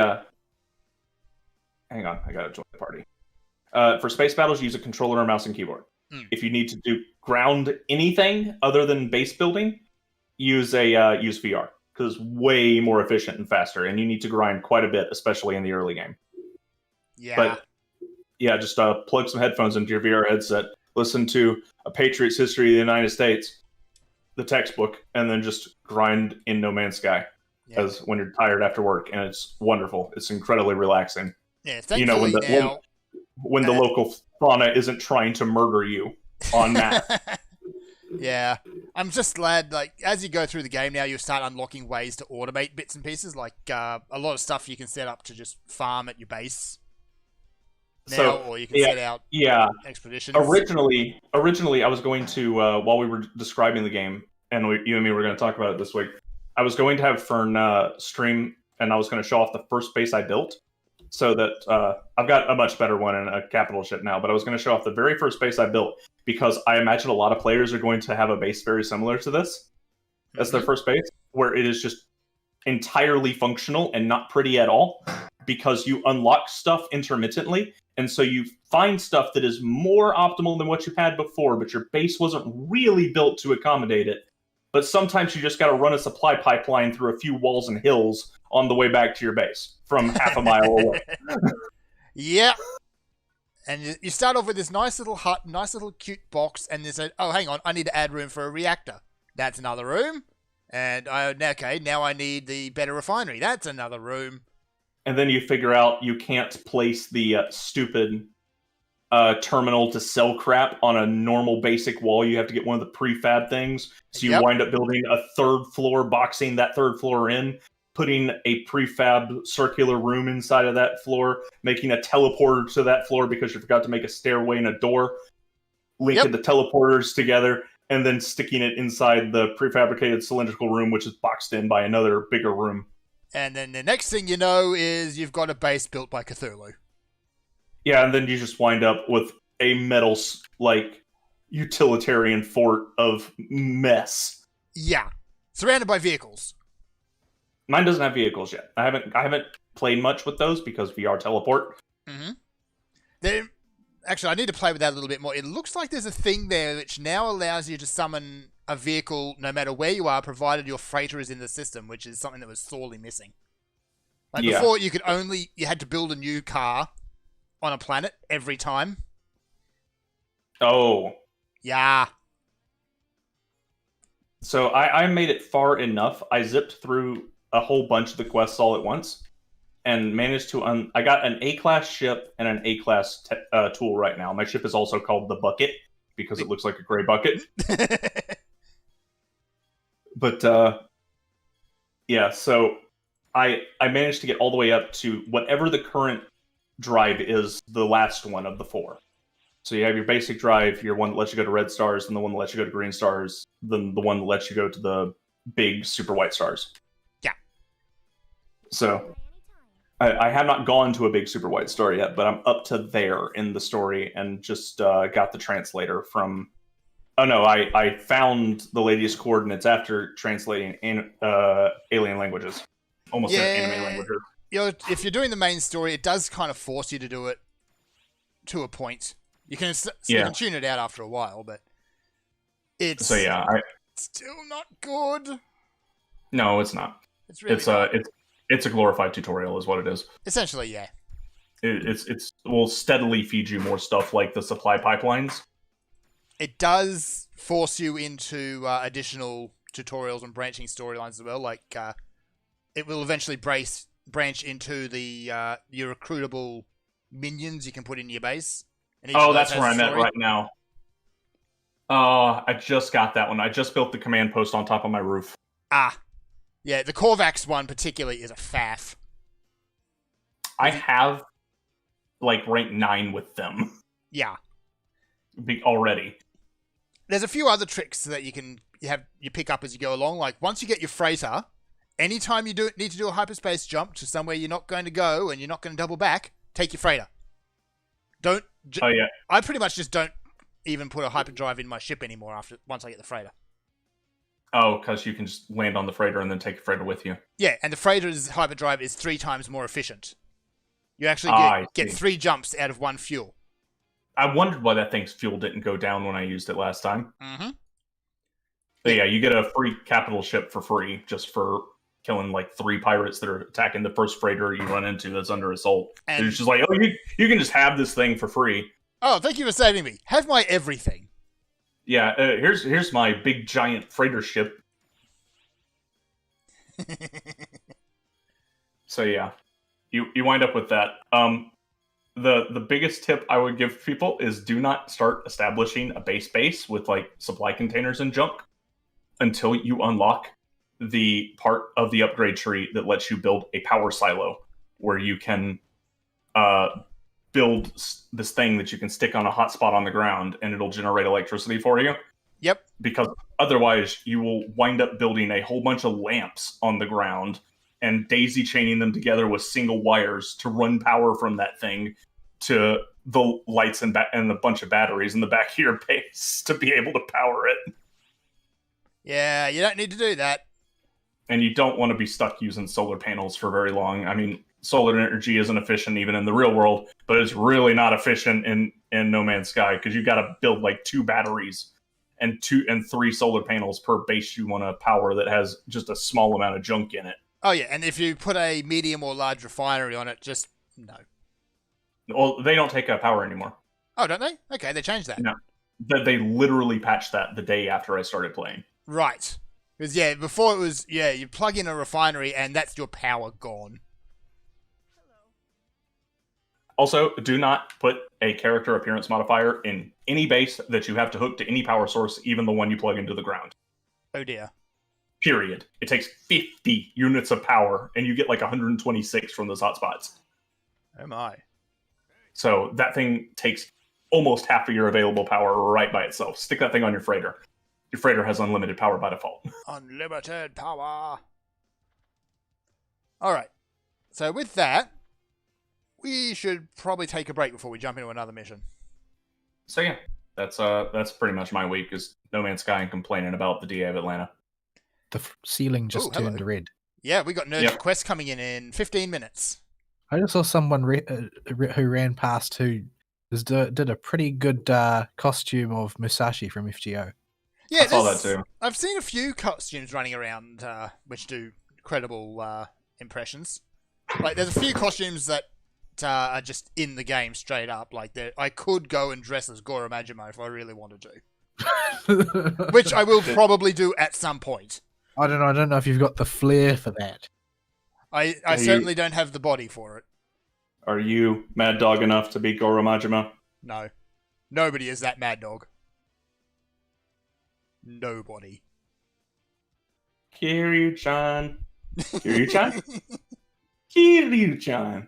hang on, I gotta join the party. For space battles, use a controller or mouse and keyboard. If you need to do ground anything other than base building, use VR, because it's way more efficient and faster, and you need to grind quite a bit, especially in the early game. Yeah. But yeah, just plug some headphones into your VR headset, listen to A Patriot's History of the United States, the textbook, and then just grind in No Man's Sky. As when you're tired after work, and it's wonderful. It's incredibly relaxing. Yeah, thankfully when the local fauna isn't trying to murder you on map. Yeah, I'm just glad. Like as you go through the game now, you start unlocking ways to automate bits and pieces. Like a lot of stuff you can set up to just farm at your base now, or you can set out expeditions. Originally, I was going to while we were describing the game, and you and me were going to talk about it this week. I was going to have Fern stream, and I was going to show off the first base I built. So that I've got a much better one and a capital ship now, but I was going to show off the very first base I built because I imagine a lot of players are going to have a base very similar to this as their first base, where it is just entirely functional and not pretty at all because you unlock stuff intermittently, and so you find stuff that is more optimal than what you had before, but your base wasn't really built to accommodate it. But sometimes you just got to run a supply pipeline through a few walls and hills on the way back to your base from half a mile away. Yep. And you start off with this nice little hut, nice little cute box, and they say, oh, hang on, I need to add room for a reactor. That's another room. And now I need the better refinery. That's another room. And then you figure out you can't place the stupid terminal to sell crap on a normal basic wall. You have to get one of the prefab things. So you wind up building a third floor, boxing that third floor in, putting a prefab circular room inside of that floor, making a teleporter to that floor because you forgot to make a stairway and a door, linking the teleporters together, and then sticking it inside the prefabricated cylindrical room, which is boxed in by another bigger room. And then the next thing you know is you've got a base built by Cthulhu. Yeah, and then you just wind up with a metal, utilitarian fort of mess. Yeah. Surrounded by vehicles. Mine doesn't have vehicles yet. I haven't played much with those because VR teleport. Mm-hmm. Actually, I need to play with that a little bit more. It looks like there's a thing there which now allows you to summon a vehicle no matter where you are, provided your freighter is in the system, which is something that was sorely missing. Before, you had to build a new car on a planet every time. Oh. Yeah. So I made it far enough. I zipped through a whole bunch of the quests all at once and managed to... I got an A-class ship and an A-class tool right now. My ship is also called the Bucket because it looks like a gray bucket. But, yeah, so I managed to get all the way up to whatever the current drive is, the last one of the 4. So you have your basic drive, your one that lets you go to red stars, and the one that lets you go to green stars, then the one that lets you go to the big super white stars. Yeah. So I have not gone to a big super white star yet, but I'm up to there in the story and just got the translator from... Oh no, I found the lady's coordinates after translating alien languages. Almost said anime languages. If you're doing the main story, it does kind of force you to do it to a point. You can tune it out after a while, but it's still not good. No, it's not. It's really it's a glorified tutorial, is what it is. Essentially, yeah. It will steadily feed you more stuff like the supply pipelines. It does force you into additional tutorials and branching storylines as well. Like it will eventually branch into the your recruitable minions you can put in your base. Oh, that's where I'm at right now. Oh, I just got that one. I just built the command post on top of my roof. Ah. Yeah, the Korvax one particularly is a faff. I have, rank 9 with them. Yeah. Already. There's a few other tricks that you pick up as you go along. Like, once you get your freighter, anytime you need to do a hyperspace jump to somewhere you're not going to go and you're not going to double back, take your freighter. I pretty much just don't even put a hyperdrive in my ship anymore once I get the freighter. Oh, because you can just land on the freighter and then take the freighter with you. Yeah, and the freighter's hyperdrive is 3 times more efficient. You actually get 3 jumps out of 1 fuel. I wondered why that thing's fuel didn't go down when I used it last time. Mm-hmm. But yeah, you get a free capital ship for free just for killing 3 pirates that are attacking the first freighter you run into that's under assault. And it's just you can just have this thing for free. Oh, thank you for saving me. Have my everything. Yeah, here's my big giant freighter ship. So yeah, you wind up with that. The biggest tip I would give people is do not start establishing a base with supply containers and junk until you unlock the part of the upgrade tree that lets you build a power silo where you can build this thing that you can stick on a hotspot on the ground and it'll generate electricity for you. Yep. Because otherwise you will wind up building a whole bunch of lamps on the ground and daisy chaining them together with single wires to run power from that thing to the lights and a bunch of batteries in the back of your base to be able to power it. Yeah, you don't need to do that. And you don't want to be stuck using solar panels for very long. I mean, solar energy isn't efficient even in the real world, but it's really not efficient in No Man's Sky because you got to build like 2 batteries and 2 and 3 solar panels per base you want to power that has just a small amount of junk in it. Oh, yeah, and if you put a medium or large refinery on it, just no. Well, they don't take power anymore. Oh, don't they? Okay, they changed that. No. They literally patched that the day after I started playing. Right. Because, yeah, before it was, you plug in a refinery and that's your power gone. Also, do not put a character appearance modifier in any base that you have to hook to any power source, even the one you plug into the ground. Oh, dear. Period. It takes 50 units of power, and you get like 126 from those hotspots. Oh, my. So that thing takes almost half of your available power right by itself. Stick that thing on your freighter. Your freighter has unlimited power by default. Unlimited power. All right. So with that, we should probably take a break before we jump into another mission. So yeah, that's pretty much my week is No Man's Sky and complaining about the DA of Atlanta. The ceiling just turned red. Yeah, we got Nerd Quest coming in 15 minutes. I just saw someone who ran past who did a pretty good costume of Musashi from FGO. Yeah, I saw that too. I've seen a few costumes running around which do incredible impressions. Like, there's a few costumes that are just in the game straight up. Like, I could go and dress as Goro Majima if I really wanted to. Which I will probably do at some point. I don't know if you've got the flair for that. I certainly don't have the body for it. Are you Mad Dog enough to be Goro Majima? No. Nobody is that Mad Dog. Nobody. Kiryu-chan. Kiryu-chan? Kiryu-chan.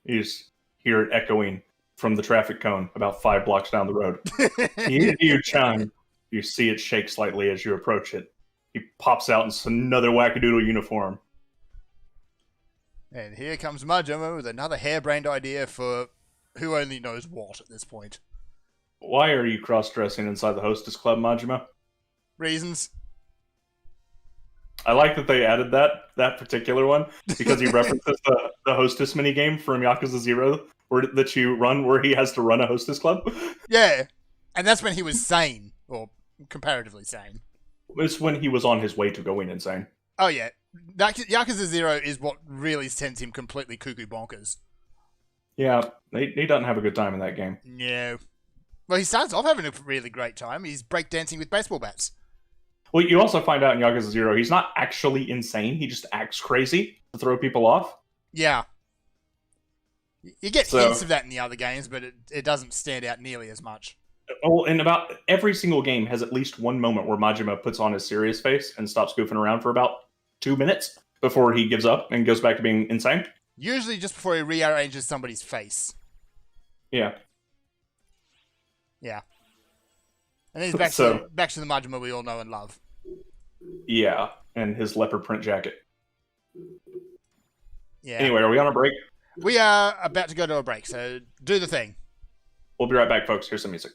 You just hear it echoing from the traffic cone about 5 blocks down the road. Kiryu-chan. You see it shake slightly as you approach it. He pops out in another wackadoodle uniform. And here comes Majima with another harebrained idea for who only knows what at this point. Why are you cross-dressing inside the Hostess Club, Majima? Reasons. I like that they added that particular one because he references the Hostess minigame from Yakuza 0 that you run where he has to run a Hostess Club. Yeah, and that's when he was sane, or comparatively sane. It's when he was on his way to going insane. Oh yeah, Yakuza 0 is what really sends him completely cuckoo bonkers. Yeah, he doesn't have a good time in that game. No. Well, he starts off having a really great time. He's breakdancing with baseball bats. Well, you also find out in Yakuza 0, he's not actually insane. He just acts crazy to throw people off. Yeah. You get hints of that in the other games, but it doesn't stand out nearly as much. Oh, and about every single game has at least one moment where Majima puts on his serious face and stops goofing around for about 2 minutes before he gives up and goes back to being insane. Usually just before he rearranges somebody's face. Yeah. Yeah. And then he's back to the Majima we all know and love. Yeah, and his leopard print jacket. Yeah. Anyway, are we on a break? We are about to go to a break, so do the thing. We'll be right back, folks. Here's some music.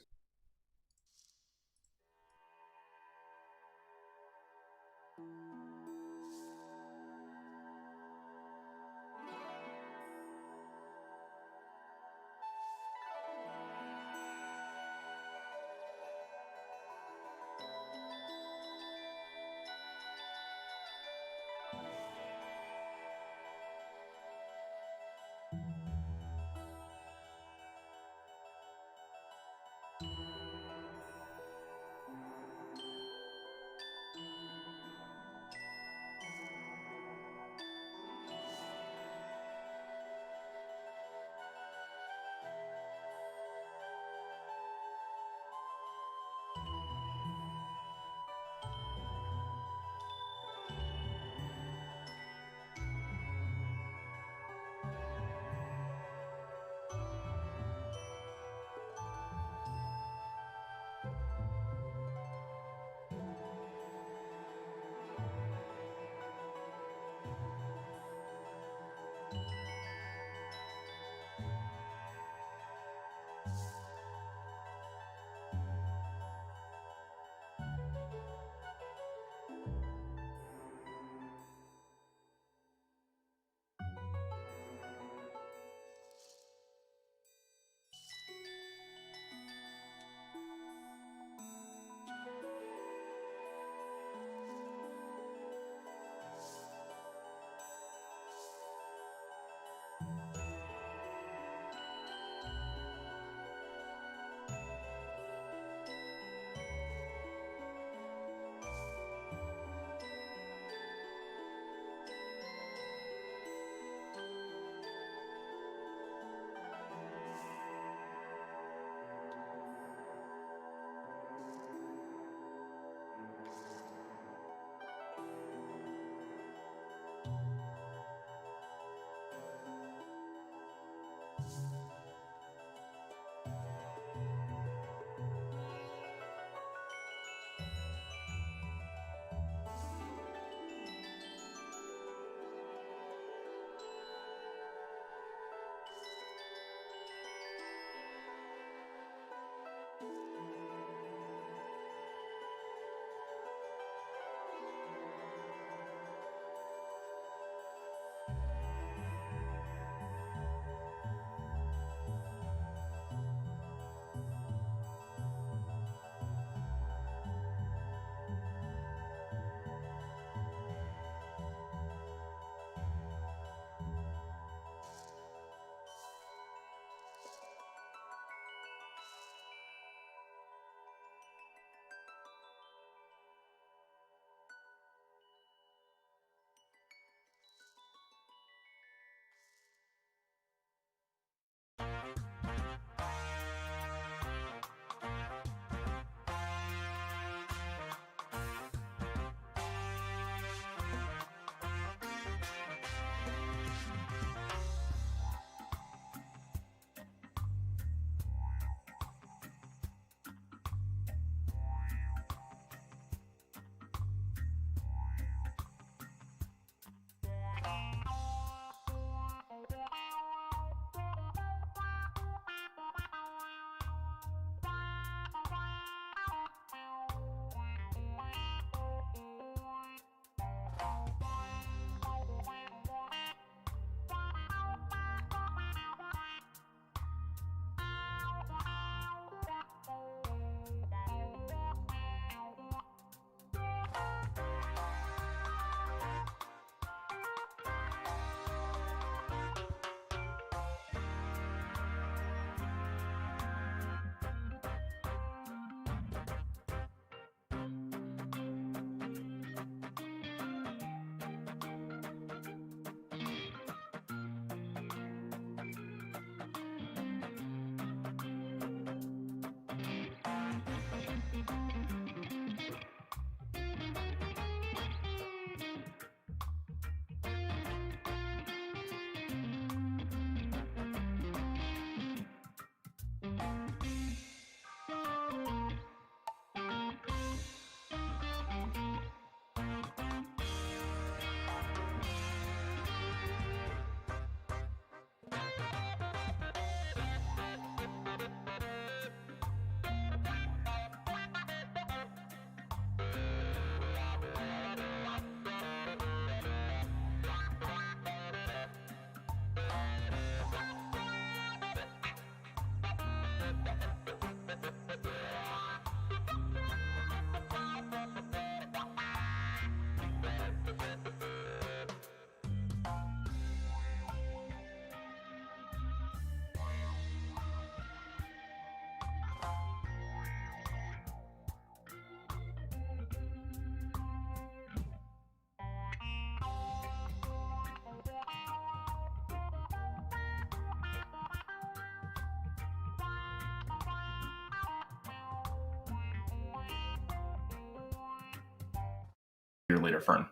calculator, Fern.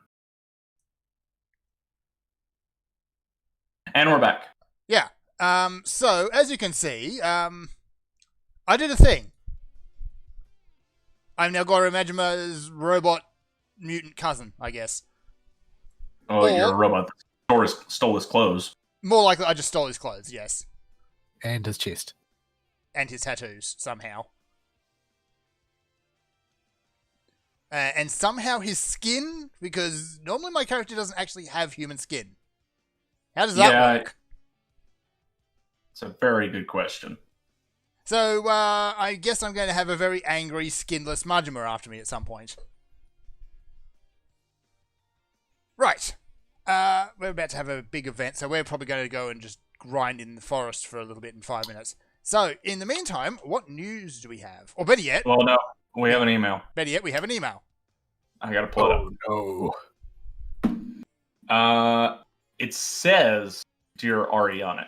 And we're back. Yeah. So as you can see, I did a thing. I've now got Imagima's robot mutant cousin, I guess. Oh, you're a robot that stole his clothes. More likely, I just stole his clothes. Yes, And his chest. and his tattoos somehow. And somehow his skin, because normally my character doesn't actually have human skin. How does that work? It's a very good question. So, I guess I'm going to have a very angry, skinless Majima after me at some point. Right. We're about to have a big event, so we're probably going to go and just grind in the forest for a little bit in 5 minutes. So, in the meantime, what news do we have? Or better yet... Well, no. We have an email. Better yet, we have an email. I gotta pull it up. It says Dear Ari on it.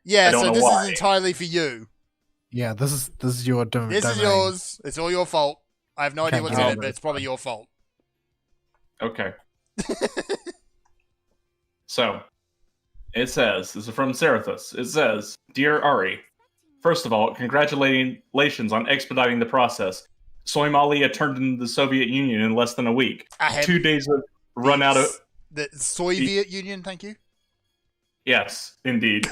Yeah, so this why. is entirely for you. Yeah, this is your domain. This is yours. It's all your fault. I have no idea Can't what's get in on it, with but it. it's probably your fault. Okay. So, it says, this is from Serathus. It says, Dear Ari, first of all, congratulations on expediting the process. Somalia turned into the Soviet Union in less than a week. I have 2 days of run out of... the Soviet Union, thank you. Yes, indeed.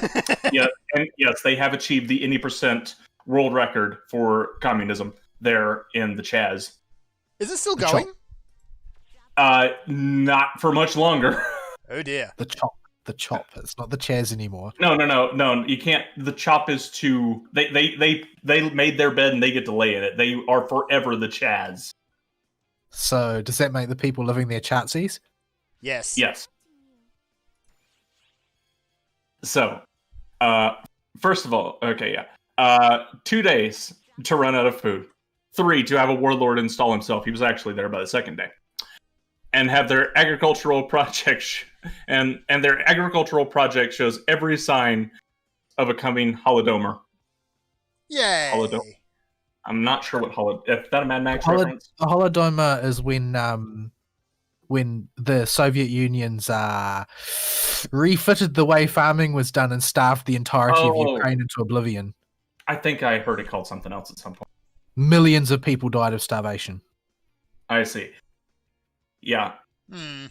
Yes, they have achieved the 80% world record for communism there in the Chaz. Is it still The going? Not for much longer. Oh dear. The chop. It's not the chairs anymore. No. You can't. The chop is too. They made their bed and they get to lay in it. They are forever the Chaz. So does that make the people living there Chatsies? Yes. Yes. So, first of all, okay, yeah. 2 days to run out of food. 3 to have a warlord install himself. He was actually there by the second day. And have their agricultural project and their agricultural project shows every sign of a coming Holodomor. Yay. Holodomor. I'm not sure what if that a Mad Max Holo- reference? A Holodomor is when the Soviet Union's refitted the way farming was done and starved the entirety of Ukraine into oblivion. I think I heard it called something else at some point. Millions of people died of starvation. I see. Yeah. Hmm.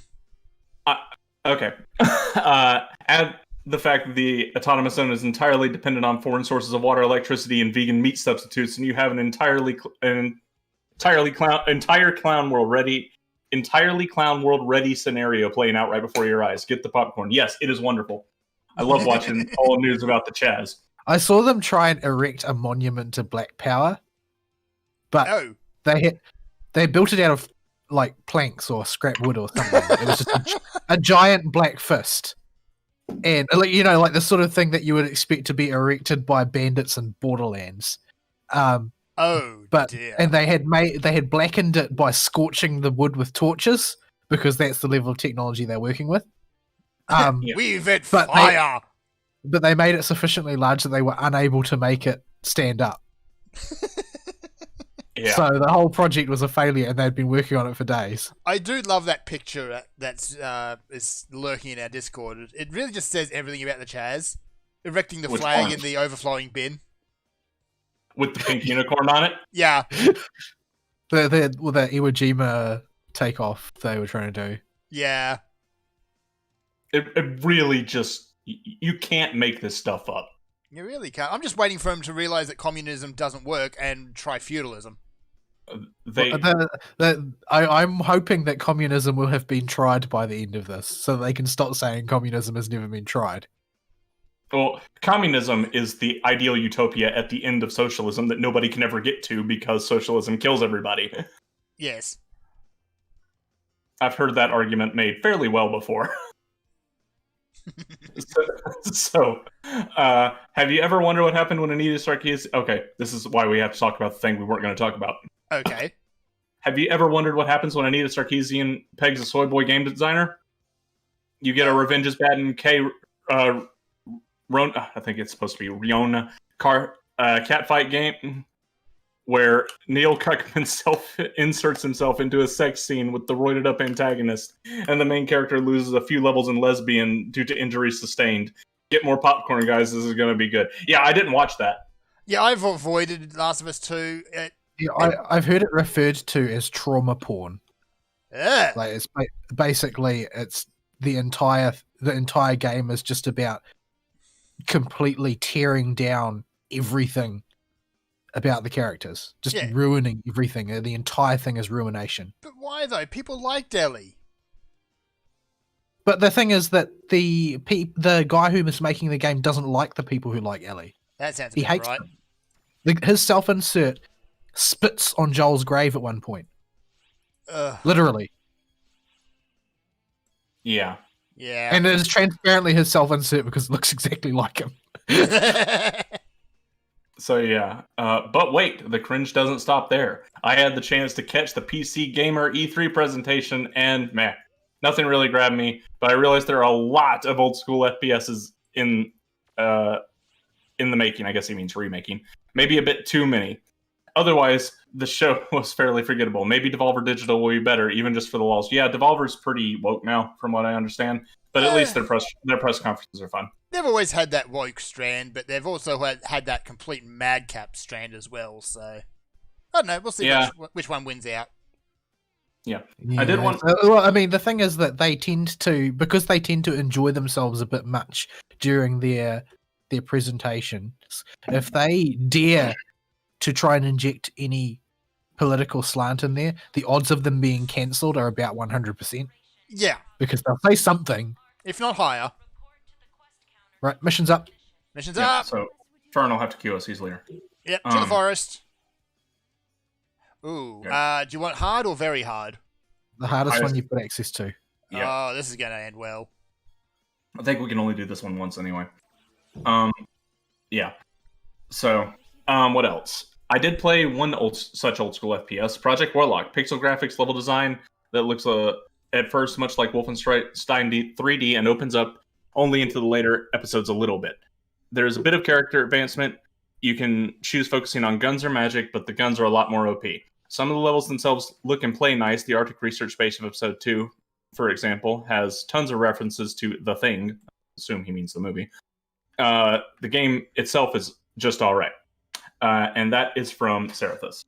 Okay. Add the fact that the autonomous zone is entirely dependent on foreign sources of water, electricity, and vegan meat substitutes, and you have an entirely clown world ready scenario playing out right before your eyes. Get the popcorn. Yes, it is wonderful. I love watching all the news about the Chaz. I saw them try and erect a monument to Black Power, but Oh. they built it out of like planks or scrap wood or something. It was just a giant black fist, and like the sort of thing that you would expect to be erected by bandits in Borderlands. Oh But dear. and they had blackened it by scorching the wood with torches because that's the level of technology they're working with. Yeah. We invent But fire. But they made it sufficiently large that they were unable to make it stand up. Yeah. So the whole project was a failure, and they'd been working on it for days. I do love that picture that's is lurking in our Discord. It really just says everything about the Chaz. Erecting the Which flag one? in the overflowing bin. With the pink unicorn on it. Yeah. The Iwo Jima takeoff they were trying to do. Yeah. It really just you can't make this stuff up. You really can't. I'm just waiting for him to realize that communism doesn't work and try feudalism. I'm hoping that communism will have been tried by the end of this, so that they can stop saying communism has never been tried. Well, communism is the ideal utopia at the end of socialism that nobody can ever get to because socialism kills everybody. Yes. I've heard that argument made fairly well before. So, have you ever wondered what happened when Anita Sarkeesian... Okay, this is why we have to talk about the thing we weren't going to talk about. Okay. Have you ever wondered what happens when Anita Sarkeesian pegs a soy boy game designer? You get a Revenge is Bad and K... I think it's supposed to be Riona catfight game. where Neil Cuckman inserts himself into a sex scene with the roided up antagonist, and the main character loses a few levels in lesbian due to injuries sustained. Get more popcorn, guys. This is going to be good. Yeah, I didn't watch that. Yeah, I've avoided Last of Us 2. I've heard it referred to as trauma porn. Yeah. Like it's basically it's the entire game is just about completely tearing down everything about the characters, just ruining everything. The entire thing is ruination. But why though? People liked Ellie. But the thing is that the guy who is making the game doesn't like the people who like Ellie. That sounds He about hates right. them. His self-insert spits on Joel's grave at one point. Ugh. Literally. Yeah. Yeah. And it is transparently his self-insert because it looks exactly like him. So yeah, but wait, the cringe doesn't stop there. I had the chance to catch the PC Gamer E3 presentation, and man, nothing really grabbed me. But I realized there are a lot of old school FPSs in the making. I guess he means remaking. Maybe a bit too many. Otherwise, the show was fairly forgettable. Maybe Devolver Digital will be better, even just for the walls. Yeah, Devolver's pretty woke now, from what I understand. But at least their press conferences are fun. They've always had that woke strand, but they've also had that complete madcap strand as well. So I don't know. We'll see which one wins out. Yeah. I did want. Well, I mean, the thing is that they tend to enjoy themselves a bit much during their presentations. If they dare to try and inject any political slant in there, the odds of them being cancelled are about 100%. Yeah, because they'll say something, if not higher. Right, mission's up. Mission's up. So Fern will have to queue us. He's leader. Yep, to the forest. Ooh, do you want hard or very hard? The hardest one you've got access to. Yeah. Oh, this is going to end well. I think we can only do this one once anyway. Yeah. So, what else? I did play one such old school FPS, Project Warlock. Pixel graphics, level design that looks at first much like Wolfenstein 3D and opens up only into the later episodes a little bit. There's a bit of character advancement. You can choose focusing on guns or magic, but the guns are a lot more OP. Some of the levels themselves look and play nice. The Arctic Research Base of Episode 2, for example, has tons of references to The Thing. I assume he means the movie. The game itself is just all right. And that is from Serathus.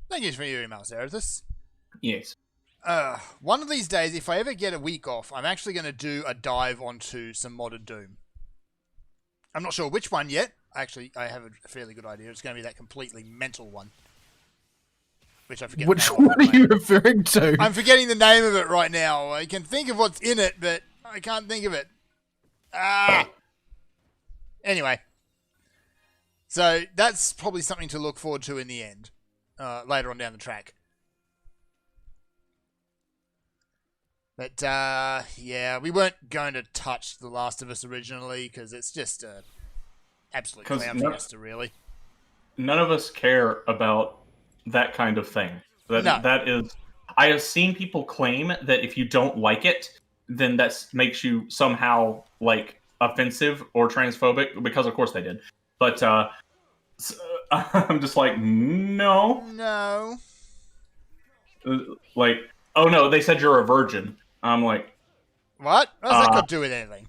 Thank you for your email, Serathus. Yes. One of these days, if I ever get a week off, I'm actually going to do a dive onto some modded Doom. I'm not sure which one yet. Actually, I have a fairly good idea. It's going to be that completely mental one. Which I forget. Which one are you referring to? I'm forgetting the name of it right now. I can think of what's in it, but I can't think of it. Anyway. So that's probably something to look forward to in the end. Later on down the track. But, yeah, we weren't going to touch The Last of Us originally because it's just a absolute clown fiesta, really. None of us care about that kind of thing. That is, I have seen people claim that if you don't like it, then that makes you somehow, like, offensive or transphobic, because of course they did. But, I'm just like, no. No. Like, oh no, they said you're a virgin. I'm like, what? What does that got to do with anything?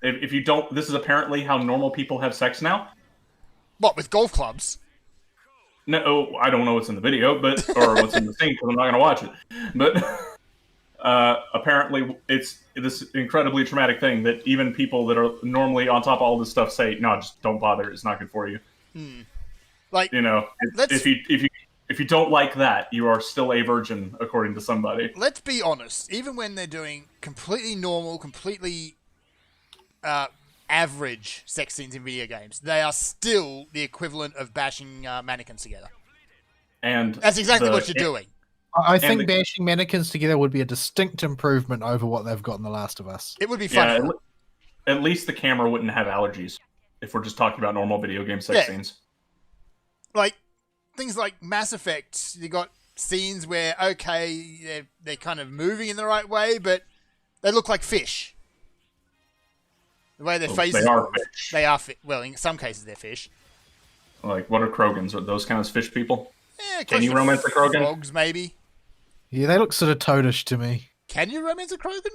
If you don't, this is apparently how normal people have sex now. What, with golf clubs? No, I don't know what's in the video, or what's in the thing because I'm not going to watch it. But apparently, it's this incredibly traumatic thing that even people that are normally on top of all this stuff say, "No, just don't bother. It's not good for you." Like, you know, if you don't like that, you are still a virgin, according to somebody. Let's be honest. Even when they're doing completely normal, completely average sex scenes in video games, they are still the equivalent of bashing mannequins together. And that's exactly what you're doing. I think bashing mannequins together would be a distinct improvement over what they've got in The Last of Us. It would be fun. Yeah, at least the camera wouldn't have allergies if we're just talking about normal video game sex scenes. Like, things like Mass Effect, you got scenes where, okay, they're kind of moving in the right way, but they look like fish. The way their faces they are move. fish. They are well, in some cases they're fish. Like, what are Krogans? Are those kind of fish people? Can you romance a Krogan? Frogs, maybe. Yeah, they look sort of toadish to me. Can you romance a Krogan?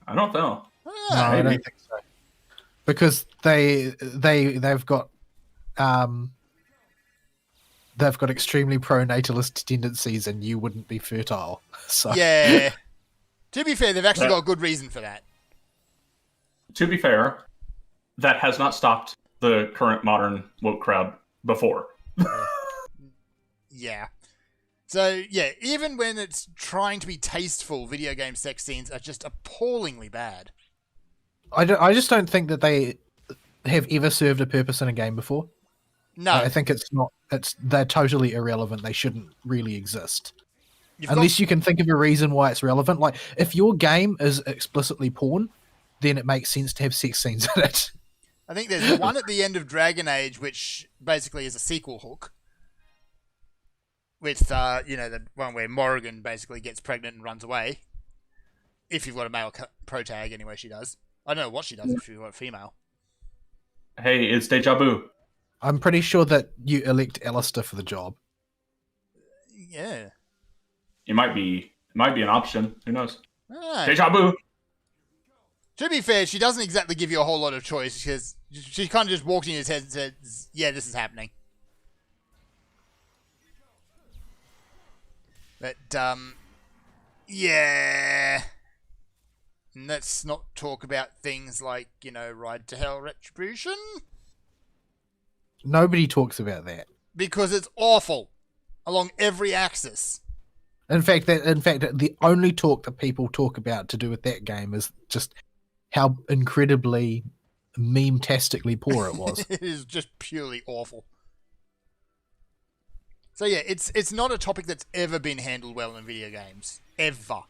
I don't know. No, Ah, I don't maybe. think so. Because they've got extremely pro-natalist tendencies, and you wouldn't be fertile. So yeah. To be fair, they've actually got a good reason for that. To be fair, that has not stopped the current modern woke crowd before. Yeah. So, yeah, even when it's trying to be tasteful, video game sex scenes are just appallingly bad. I just don't think that they have ever served a purpose in a game before. No. I think they're totally irrelevant. They shouldn't really exist. You've Unless you can think of a reason why it's relevant. Like, if your game is explicitly porn, then it makes sense to have sex scenes in it. I think there's one at the end of Dragon Age, which basically is a sequel hook. With, the one where Morrigan basically gets pregnant and runs away. If you've got a male pro tag, anyway, she does. I don't know what she does if you've got a female. Hey, it's deja vu. I'm pretty sure that you elect Alistair for the job. Yeah. It might be an option. Who knows? Alright. Deja vu. To be fair, she doesn't exactly give you a whole lot of choice because she kind of just walked in his head and said, yeah, this is happening. But, yeah. Let's not talk about things like, Ride to Hell Retribution. Nobody talks about that. Because it's awful. Along every axis. In fact, the only talk that people talk about to do with that game is just how incredibly meme-tastically poor it was. It is just purely awful. So yeah, it's not a topic that's ever been handled well in video games. Ever.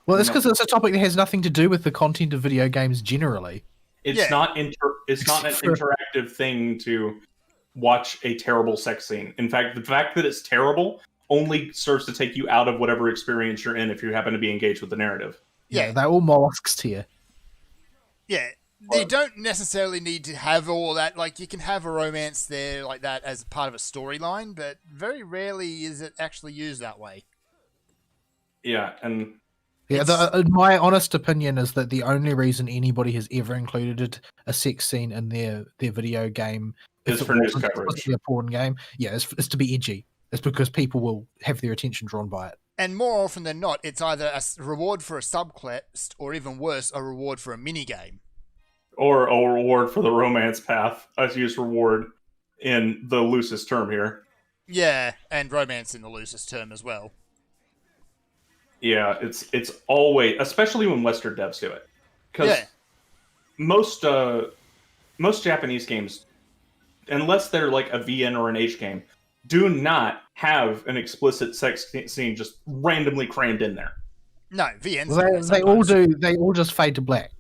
Well, it's because it's a topic that has nothing to do with the content of video games generally. It's Yeah. not an interactive thing to watch a terrible sex scene. In fact, the fact that it's terrible only serves to take you out of whatever experience you're in if you happen to be engaged with the narrative. Yeah. They're all mollusks here. Yeah. They don't necessarily need to have all that. Like, you can have a romance there like that as part of a storyline, but very rarely is it actually used that way. Yeah, and Yeah, my honest opinion is that the only reason anybody has ever included a sex scene in their video game Is if for it news wasn't coverage. supposed to be a porn game, is to be edgy. It's because people will have their attention drawn by it. And more often than not, it's either a reward for a subquest, or even worse, a reward for a minigame. or a reward for the romance path. I use reward in the loosest term here. Yeah, and romance in the loosest term as well. Yeah, it's always, especially when Western devs do it, because Yeah. most Japanese games, unless they're like a VN or an H game, do not have an explicit sex scene just randomly crammed in there. No, VNs. Well, they all do. They all just fade to black.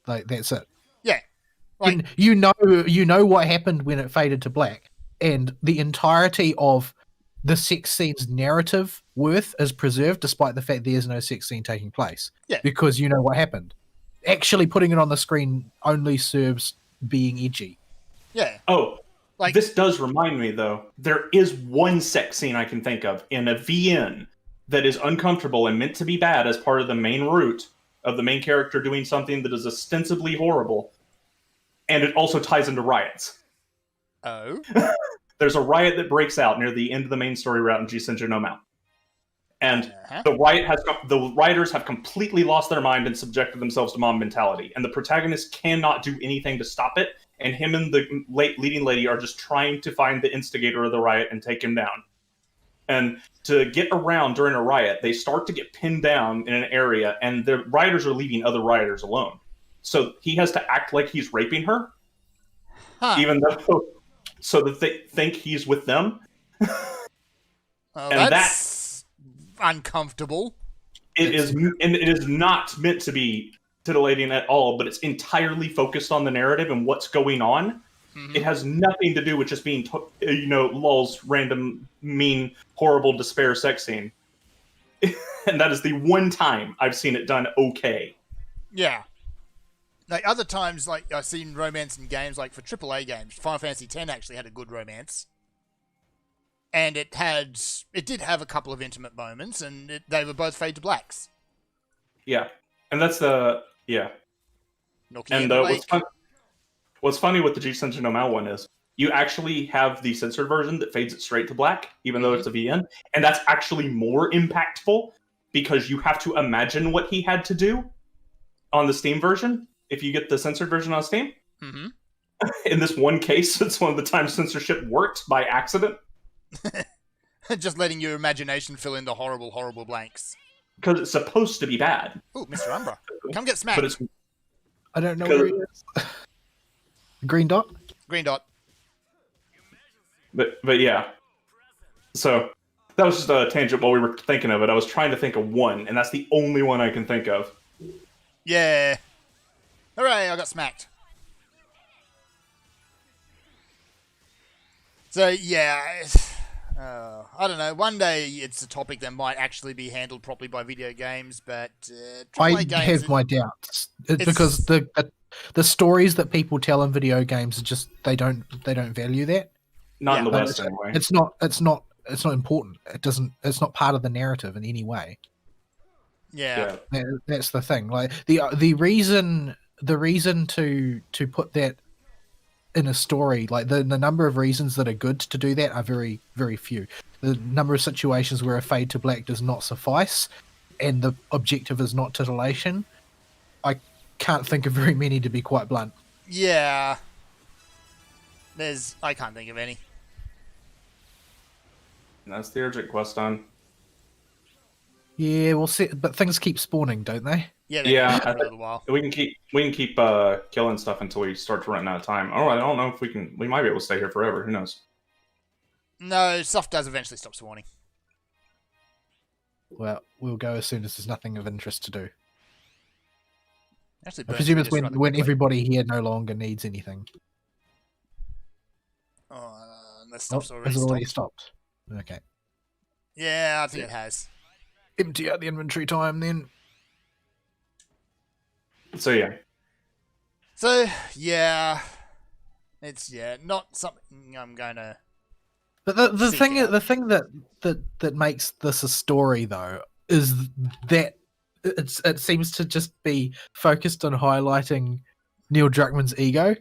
Like, that's it. Yeah. Like, And you know what happened when it faded to black, and the entirety of the sex scene's narrative worth is preserved despite the fact there's no sex scene taking place. Yeah. Because you know what happened. Actually putting it on the screen only serves being edgy. yeah. Oh, Like, this does remind me, though, there is one sex scene I can think of in a VN that is uncomfortable and meant to be bad as part of the main route of the main character doing something that is ostensibly horrible, and it also ties into riots. oh. There's a riot that breaks out near the end of the main story route in Jisenju no Mount. And Uh-huh. the writers have completely lost their mind and subjected themselves to mom mentality, and the protagonist cannot do anything to stop it, and him and the leading lady are just trying to find the instigator of the riot and take him down. And to get around during a riot, they start to get pinned down in an area, and the rioters are leaving other rioters alone. So he has to act like he's raping her, Huh. even though, so that they think he's with them. Well, and that's uncomfortable. It is not meant to be titillating at all, but it's entirely focused on the narrative and what's going on. Mhm. It has nothing to do with just being, lul's random, mean, horrible despair sex scene. And that is the one time I've seen it done okay. Yeah. Like, other times, like, I've seen romance in games, like, for AAA games. Final Fantasy X actually had a good romance. and it did have a couple of intimate moments, and they were both fade to blacks. Yeah, and that's the Nookie And Blake. what's funny with the G Censor No Mal one is you actually have the censored version that fades it straight to black, even though it's a VN, and that's actually more impactful because you have to imagine what he had to do on the Steam version. If you get the censored version on Steam, Mm-hmm. in this one case, it's one of the times censorship worked by accident Just letting your imagination fill in the horrible, horrible blanks. because it's supposed to be bad, Ooh, Mr. Umbra. Come get smacked. but it's I don't know where he is. Green dot? Green dot. but yeah. So that was just a tangent while we were thinking of it. I was trying to think of one, and that's the only one I can think of. Yeah. Hooray, I got smacked. So, yeah. I don't know. One day it's a topic that might actually be handled properly by video games, but I AAA games, have my doubts. It's it's- because the stories that people tell in video games are just they don't value that. Not in the Yeah. West, anyway. It's not important. It's not part of the narrative in any way. Yeah. That's the thing. Like the reason to put that in a story, like the number of reasons that are good to do that are very, very few. The number of situations where a fade to black does not suffice and the objective is not titillation, I can't think of very many, to be quite blunt. Yeah. I can't think of any. And that's the urgent quest on. Yeah, we'll see, but things keep spawning, don't they? Yeah, Yeah, for a little while. We can keep killing stuff until we start to run out of time. Oh, I don't know if we can. We might be able to stay here forever. Who knows? No, stuff does eventually stop spawning. Well, we'll go as soon as there's nothing of interest to do. Actually, I burns presume through it's this rather when quickly. everybody here no longer needs anything. Unless Oh, stuff's has it already stopped. stopped? Okay. Yeah, I think it has. Empty out the inventory time then. So yeah, So, yeah. It's, not something I'm going to... But the Seek thing out. the thing that makes this a story though is that it seems to just be focused on highlighting Neil Druckmann's ego.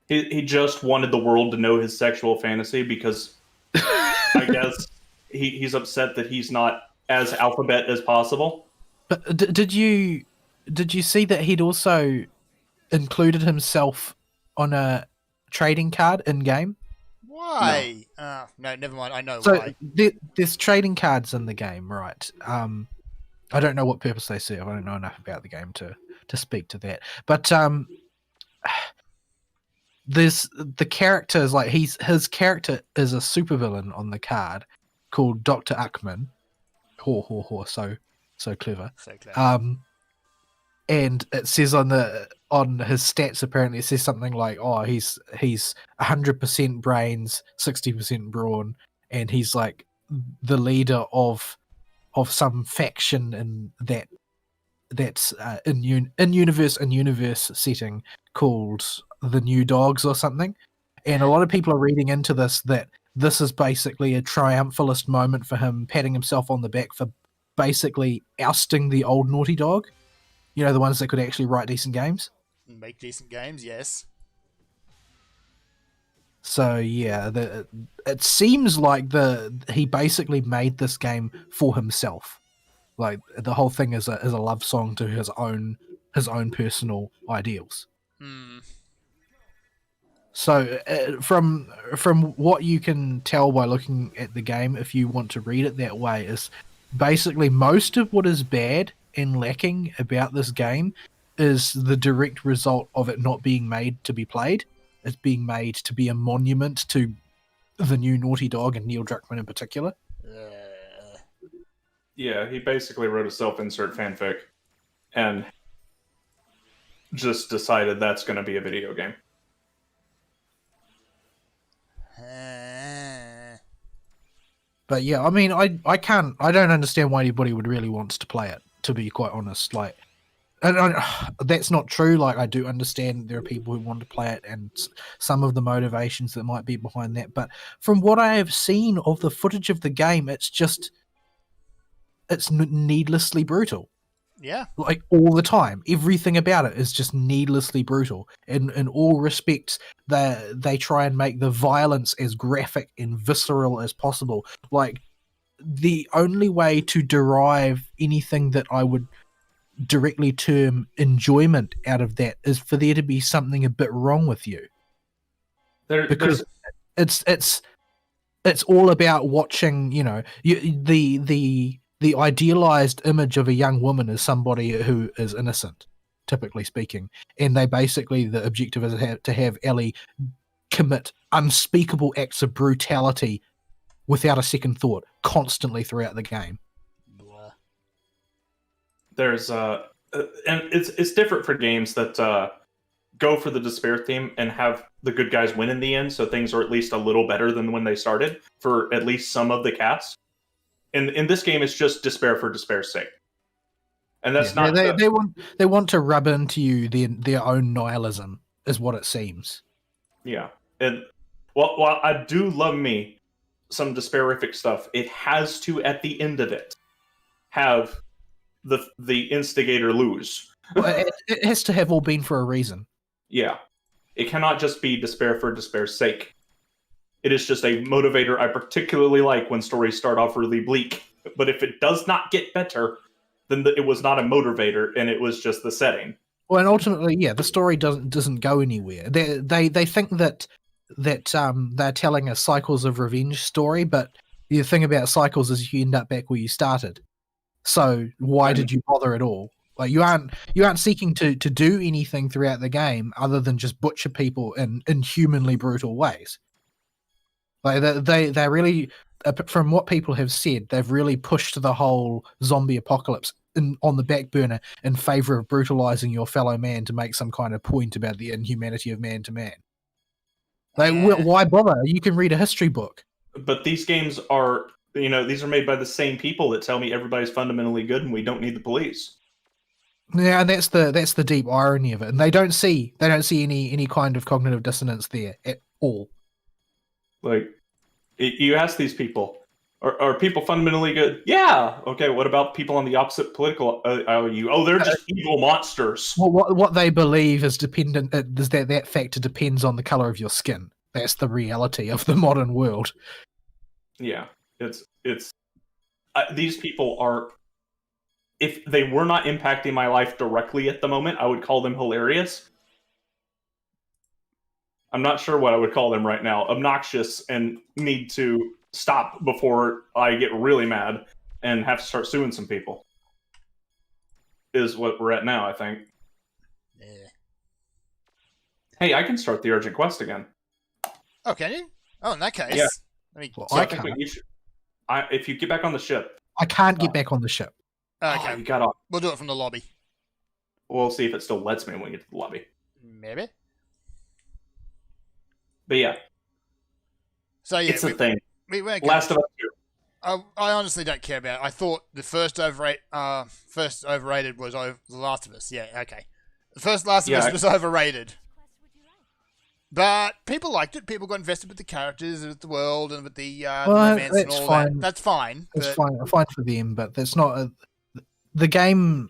he just wanted the world to know his sexual fantasy because I guess he's upset that he's not as alphabet as possible. But did you see that he'd also included himself on a trading card in game? Why? No, never mind. I know So why. there's trading cards in the game, right? I don't know what purpose they serve. I don't know enough about the game to speak to that. But there's the characters, like his character is a supervillain on the card called Dr. Uckman. So clever. So clever. And it says on his stats, apparently it says something like, oh, he's 100% brains, 60% brawn, and he's like the leader of some faction in that's in universe setting called the New Dogs or something. And a lot of people are reading into this that this is basically a triumphalist moment for him, patting himself on the back for basically ousting the old Naughty Dog. You know, the ones that could actually write decent games. Make decent games, yes. So yeah, it seems like he basically made this game for himself. Like the whole thing is a love song to his own personal ideals. Hmm. So from what you can tell by looking at the game, if you want to read it that way, is basically most of what is bad and lacking about this game is the direct result of it not being made to be played. It's being made to be a monument to the new Naughty Dog and Neil Druckmann in particular. Yeah, he basically wrote a self-insert fanfic and just decided that's going to be a video game. But yeah, I mean, I don't understand why anybody would really want to play it, to be quite honest. Like, that's not true. Like, I do understand there are people who want to play it and some of the motivations that might be behind that. But from what I have seen of the footage of the game, it's needlessly brutal. Yeah. Like, all the time. Everything about it is just needlessly brutal. In all respects, they try and make the violence as graphic and visceral as possible. Like, the only way to derive anything that I would directly term enjoyment out of that is for there to be something a bit wrong with you, because it's all about watching, the idealized image of a young woman is somebody who is innocent, typically speaking, and the objective is to have Ellie commit unspeakable acts of brutality without a second thought constantly throughout the game. Blah. There's and it's different for games that go for the despair theme and have the good guys win in the end, so things are at least a little better than when they started for at least some of the cast. In this game, it's just despair for despair's sake, and that's not. They want to rub into you their own nihilism, is what it seems. Yeah, and while I do love me some despairific stuff, it has to, at the end of it, have the instigator lose. Well, it has to have all been for a reason. Yeah, it cannot just be despair for despair's sake. It is just a motivator I particularly like when stories start off really bleak. But if it does not get better, then it was not a motivator, and it was just the setting. Well, and ultimately, yeah, the story doesn't go anywhere. They think that they're telling a Cycles of Revenge story, but the thing about Cycles is you end up back where you started. So why did you bother at all? Like, you aren't seeking to do anything throughout the game other than just butcher people in inhumanly brutal ways. Like, they really, from what people have said, they've really pushed the whole zombie apocalypse on the back burner in favor of brutalizing your fellow man to make some kind of point about the inhumanity of man to man. Like, why bother? You can read a history book. But these games are, these are made by the same people that tell me everybody's fundamentally good and we don't need the police. Yeah, and that's the deep irony of it. And they don't see any kind of cognitive dissonance there at all. Like, you ask these people, are people fundamentally good? Yeah. Okay, what about people on the opposite political you? Oh, they're just evil monsters. Well, what they believe is dependent, is that factor depends on the color of your skin. That's the reality of the modern world. Yeah, it's these people are, if they were not impacting my life directly at the moment, I would call them hilarious. I'm not sure what I would call them right now. Obnoxious and need to stop before I get really mad and have to start suing some people. Is what we're at now, I think. Yeah. Hey, I can start the urgent quest again. Oh, can you? Oh, in that case. Yeah. Let me... Well, So I I think can't. what you should, if you get back on the ship. I can't get back on the ship. Okay, You got off. we'll do it from the lobby. We'll see if it still lets me when we get to the lobby. Maybe. But yeah, So yeah, it's a thing. we weren't Last of Us 2. I honestly don't care about it. I thought the first overrated was The Last of Us. Yeah, okay. The first Last of Us was overrated. But people liked it. People got invested with the characters, with the world, and with the romance and all fine. that. That's fine. It's but... fine for them, but that's not the game.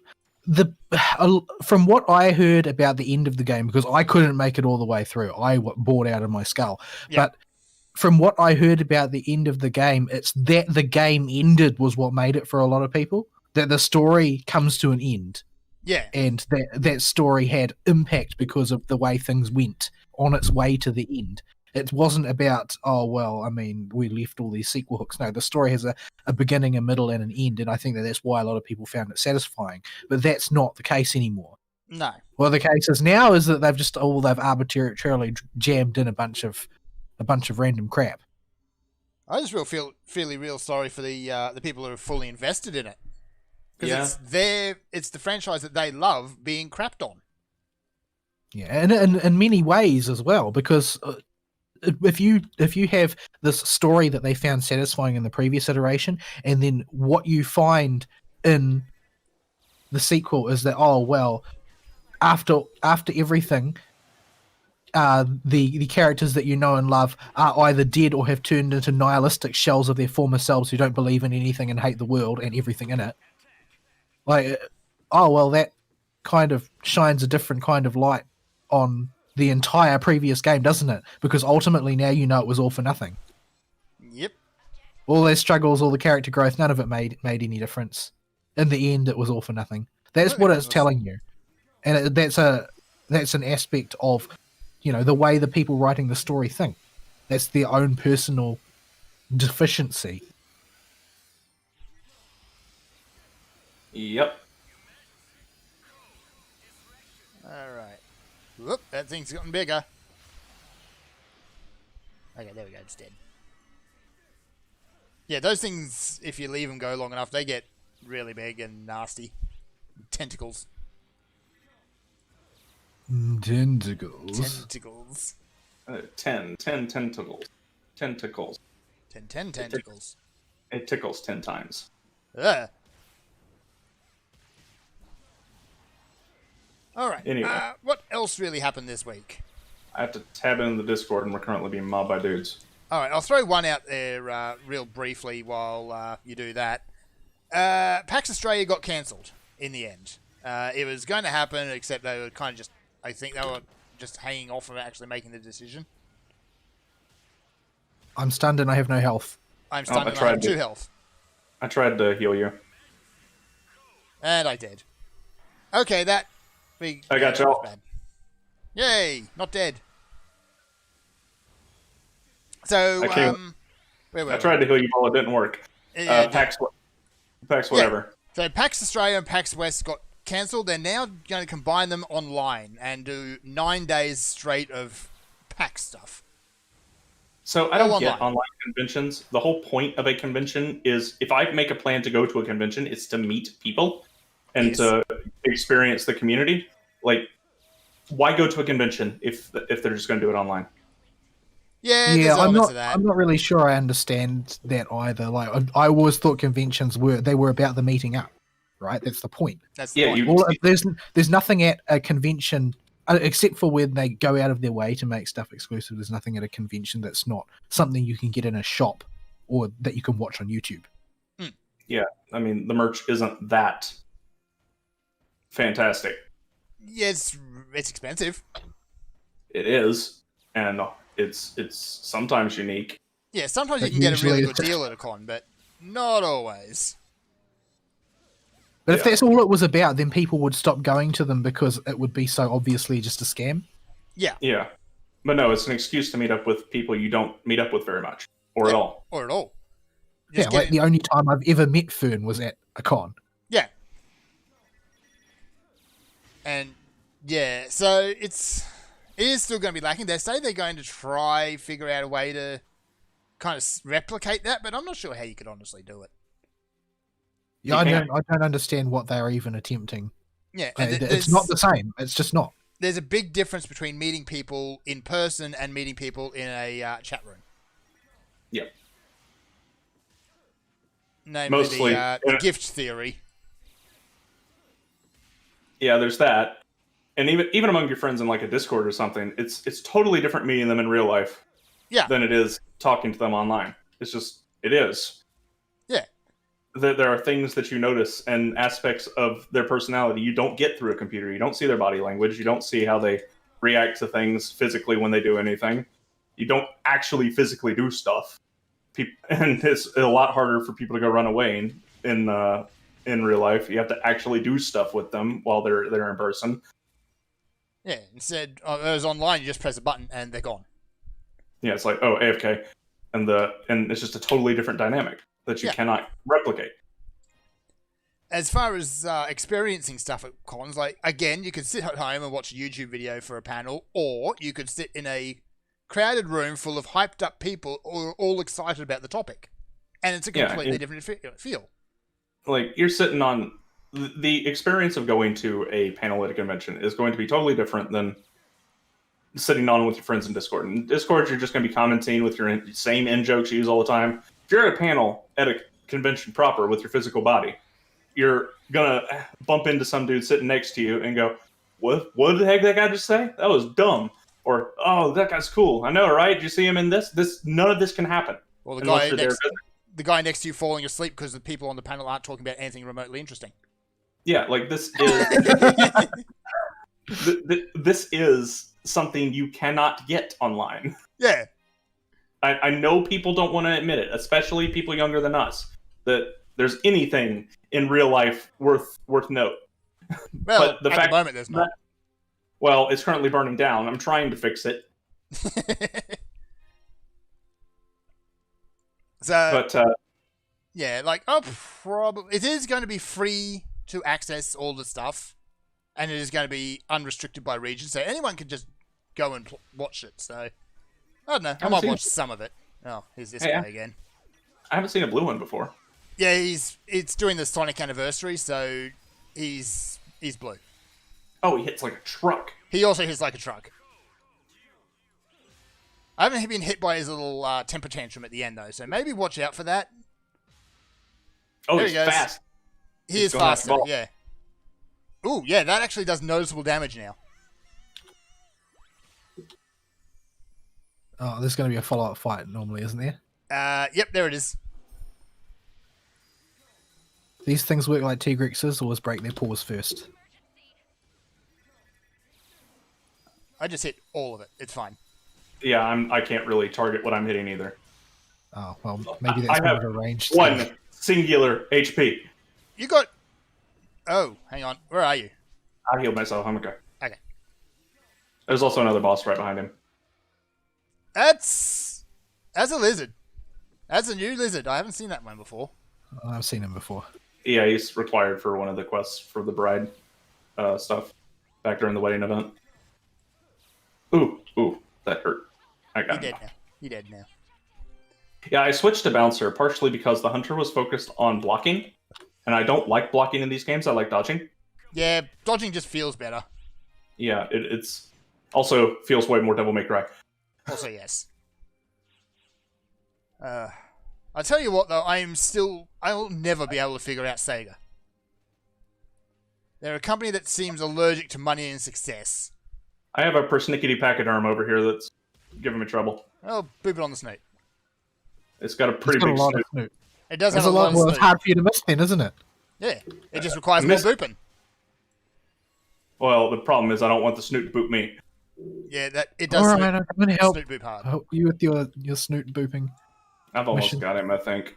From what I heard about the end of the game, because I couldn't make it all the way through, I bored out of my skull. Yeah. But from what I heard about the end of the game, it's that the game ended was what made it for a lot of people. That the story comes to an end. Yeah. And that story had impact because of the way things went on its way to the end. It wasn't about, we left all these sequel hooks. No, the story has a beginning, a middle, and an end, and I think that's why a lot of people found it satisfying. But that's not the case anymore. No. Well, the case is now is that they've arbitrarily jammed in a bunch of random crap. I just feel real sorry for the people who are fully invested in it. Because it's the franchise that they love being crapped on. Yeah, and in many ways as well, because if you have this story that they found satisfying in the previous iteration, and then what you find in the sequel is that, oh well, after everything, the characters that you know and love are either dead or have turned into nihilistic shells of their former selves who don't believe in anything and hate the world and everything in it. Like, oh well, that kind of shines a different kind of light on the entire previous game, doesn't it? Because ultimately now you know it was all for nothing. Yep. All their struggles, all the character growth, none of it made any difference. In the end, it was all for nothing. That's what it's telling you, and that's an aspect of, you know, the way the people writing the story think. That's their own personal deficiency. Yep. All right. Whoop, that thing's gotten bigger. Okay, there we go. It's dead. Yeah, those things, if you leave them go long enough, they get really big and nasty. Tentacles. Tentacles. Tentacles. 10 tentacles. Tentacles. 10 tentacles. It tickles 10 times. Ugh. All right. Anyway. What else really happened this week? I have to tab in the Discord, and we're currently being mobbed by dudes. All right, I'll throw one out there real briefly while you do that. PAX Australia got cancelled in the end. It was going to happen, except they were kind of just, I think they were just hanging off of actually making the decision. I'm stunned and I have no health. I'm stunned and I have 2 health. I tried to heal you. And I did. Okay, I got you. bad. Yay, not dead. So, I tried to heal you, but it didn't work. PAX whatever. So PAX Australia and PAX West got cancelled. They're now going to combine them online and do 9 days straight of PAX stuff. So I don't get online conventions. The whole point of a convention is, if I make a plan to go to a convention, it's to meet people and to experience the community. Like, why go to a convention if they're just going to do it online? Yeah, I'm not really sure I understand that either. Like, I always thought conventions were about the meeting up, right? That's the point. That's the point. There's nothing at a convention except for when they go out of their way to make stuff exclusive. There's nothing at a convention that's not something you can get in a shop or that you can watch on YouTube. Yeah, I mean, the merch isn't that fantastic. Yeah, it's expensive. It is, and it's sometimes unique. Yeah, sometimes you can get a really good deal at a con, but not always. But if that's all it was about, then people would stop going to them because it would be so obviously just a scam. Yeah. Yeah. But no, it's an excuse to meet up with people you don't meet up with very much. Or at all. Or at all. Like the only time I've ever met Fern was at a con. Yeah. And, yeah, so it is still going to be lacking. They say they're going to figure out a way to kind of replicate that, but I'm not sure how you could honestly do it. Yeah, I don't understand what they're even attempting. Yeah, it's not the same. It's just not. There's a big difference between meeting people in person and meeting people in a chat room. Yep. Namely, Mostly the gift theory. Yeah, there's that. And even among your friends in like a Discord or something, it's totally different meeting them in real life than it is talking to them online. It is. Yeah. There are things that you notice and aspects of their personality you don't get through a computer. You don't see their body language. You don't see how they react to things physically when they do anything. You don't actually physically do stuff. And it's a lot harder for people to go run away in real life. You have to actually do stuff with them while they're in person. Yeah, instead, it was online, you just press a button and they're gone. Yeah, it's like, oh, AFK. And it's just a totally different dynamic that you cannot replicate. As far as experiencing stuff at cons, like, again, you could sit at home and watch a YouTube video for a panel, or you could sit in a crowded room full of hyped up people all excited about the topic. And it's a completely different feel. Like, you're sitting on... The experience of going to a panel at a convention is going to be totally different than sitting on with your friends in Discord. In Discord, you're just going to be commenting with your same in-jokes you use all the time. If you're at a panel at a convention proper with your physical body, you're gonna bump into some dude sitting next to you and go, "What the heck did that guy just say? That was dumb." Or, "Oh, that guy's cool. I know, right? Did you see him in this? None of this can happen." Or unless you're there. the guy next to you falling asleep because the people on the panel aren't talking about anything remotely interesting. Yeah, like this is this is something you cannot get online. Yeah. I know people don't want to admit it, especially people younger than us, that there's anything in real life worth note. Well, But the at fact the moment, there's not. Well, it's currently burning down. I'm trying to fix it. So, But yeah, like, it is going to be free to access all the stuff, and it is going to be unrestricted by region, so anyone can just go and watch it. So, I don't know. I might watch some of it. Oh, here's this guy again. I haven't seen a blue one before. Yeah, it's doing the Sonic anniversary, so he's blue. Oh, he hits like a truck. He also hits like a truck. I haven't been hit by his little temper tantrum at the end, though, so maybe watch out for that. Oh, There he's he goes. fast. He He's is going after faster, the ball. yeah. Ooh, yeah, that actually does noticeable damage now. Oh, there's going to be a follow-up fight normally, isn't there? Yep, there it is. These things work like T-Grexes, always break their paws first. I just hit all of it. It's fine. Yeah, I can't really target what I'm hitting either. Oh, well, maybe that's I more have of a ranged One thing. singular HP. You got... Oh, hang on. Where are you? I healed myself. I'm okay. Okay. There's also another boss right behind him. That's a lizard. That's a new lizard. I haven't seen that one before. I've seen him before. Yeah, he's required for one of the quests for the bride stuff back during the wedding event. Ooh, that hurt. I got him. You're dead now. Yeah, I switched to Bouncer partially because the Hunter was focused on blocking, and I don't like blocking in these games. I like dodging. Yeah, dodging just feels better. Yeah, it's also feels way more Devil May Cry. Also, yes. I'll tell you what, though, I'll never be able to figure out Sega. They're a company that seems allergic to money and success. I have a persnickety pachyderm over here that's giving me trouble. Oh, boop it on the snoot. It's got a pretty It's got big a lot snoot. of snoot. It does There's have a lot of well, it's snoot. hard for you to miss then, isn't it? Yeah, it just requires I more missed- booping. Well, the problem is I don't want the snoot to boot me. Yeah, it does Alright, I'm going to help. snoot boop hard. I'll help you with your snoot booping. I've almost Mission. got him, I think.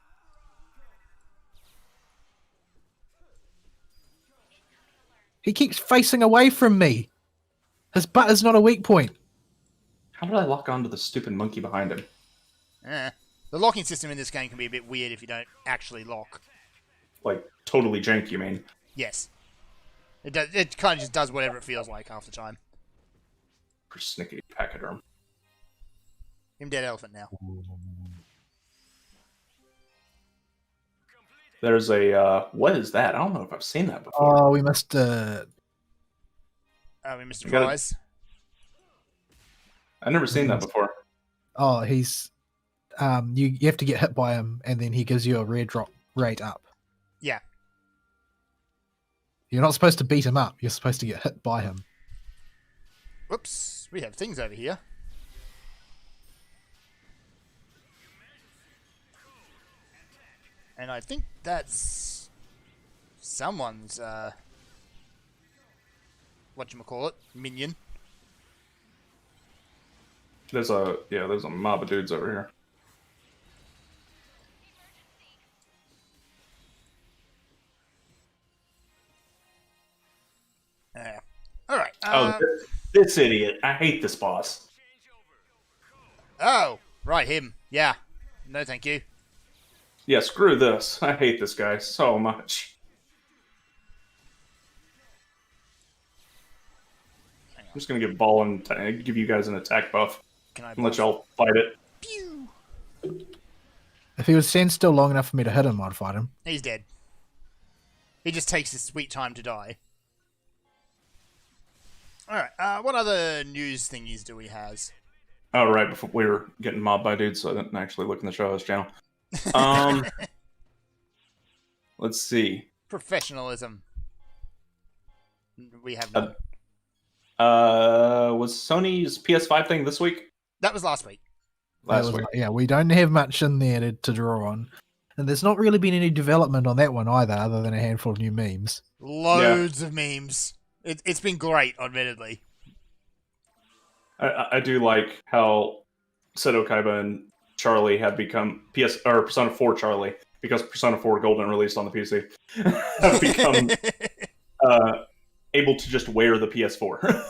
He keeps facing away from me. His butt is not a weak point. How did I lock onto the stupid monkey behind him? The locking system in this game can be a bit weird if you don't actually lock. Like, totally jank, you mean? Yes. It kind of just does whatever it feels like half the time. Persnickety pachyderm. I'm dead elephant now. There's a, what is that? I don't know if I've seen that before. Oh, we must... Oh, we missed a You gotta- prize. I've never seen that before. Oh, he's... you have to get hit by him, and then he gives you a rare drop rate up. Yeah. You're not supposed to beat him up. You're supposed to get hit by him. Whoops. We have things over here. And I think that's someone's, whatchamacallit, minion. There's a mob of dudes over here. Alright. This idiot. I hate this boss. Oh, right, him. Yeah. No, thank you. Yeah, screw this. I hate this guy so much. Hang I'm on. just gonna give Ball and give you guys an attack buff Can I and let y'all fight it. Pew! If he would stand still long enough for me to hit him, I'd fight him. He's dead. He just takes his sweet time to die. Alright, what other news thingies do we have? Oh, right, before we were getting mobbed by dudes, so I didn't actually look in the show's channel. Let's see. Professionalism. We have none. Was Sony's PS5 thing this week? That was last week. Last week. Yeah, we don't have much in there to draw on. And there's not really been any development on that one either, other than a handful of new memes. Loads of memes. It's been great, admittedly. I do like how Seto Kaiba and Charlie have become Persona 4 Charlie, because Persona 4 Golden released on the PC, have become able to just wear the PS4.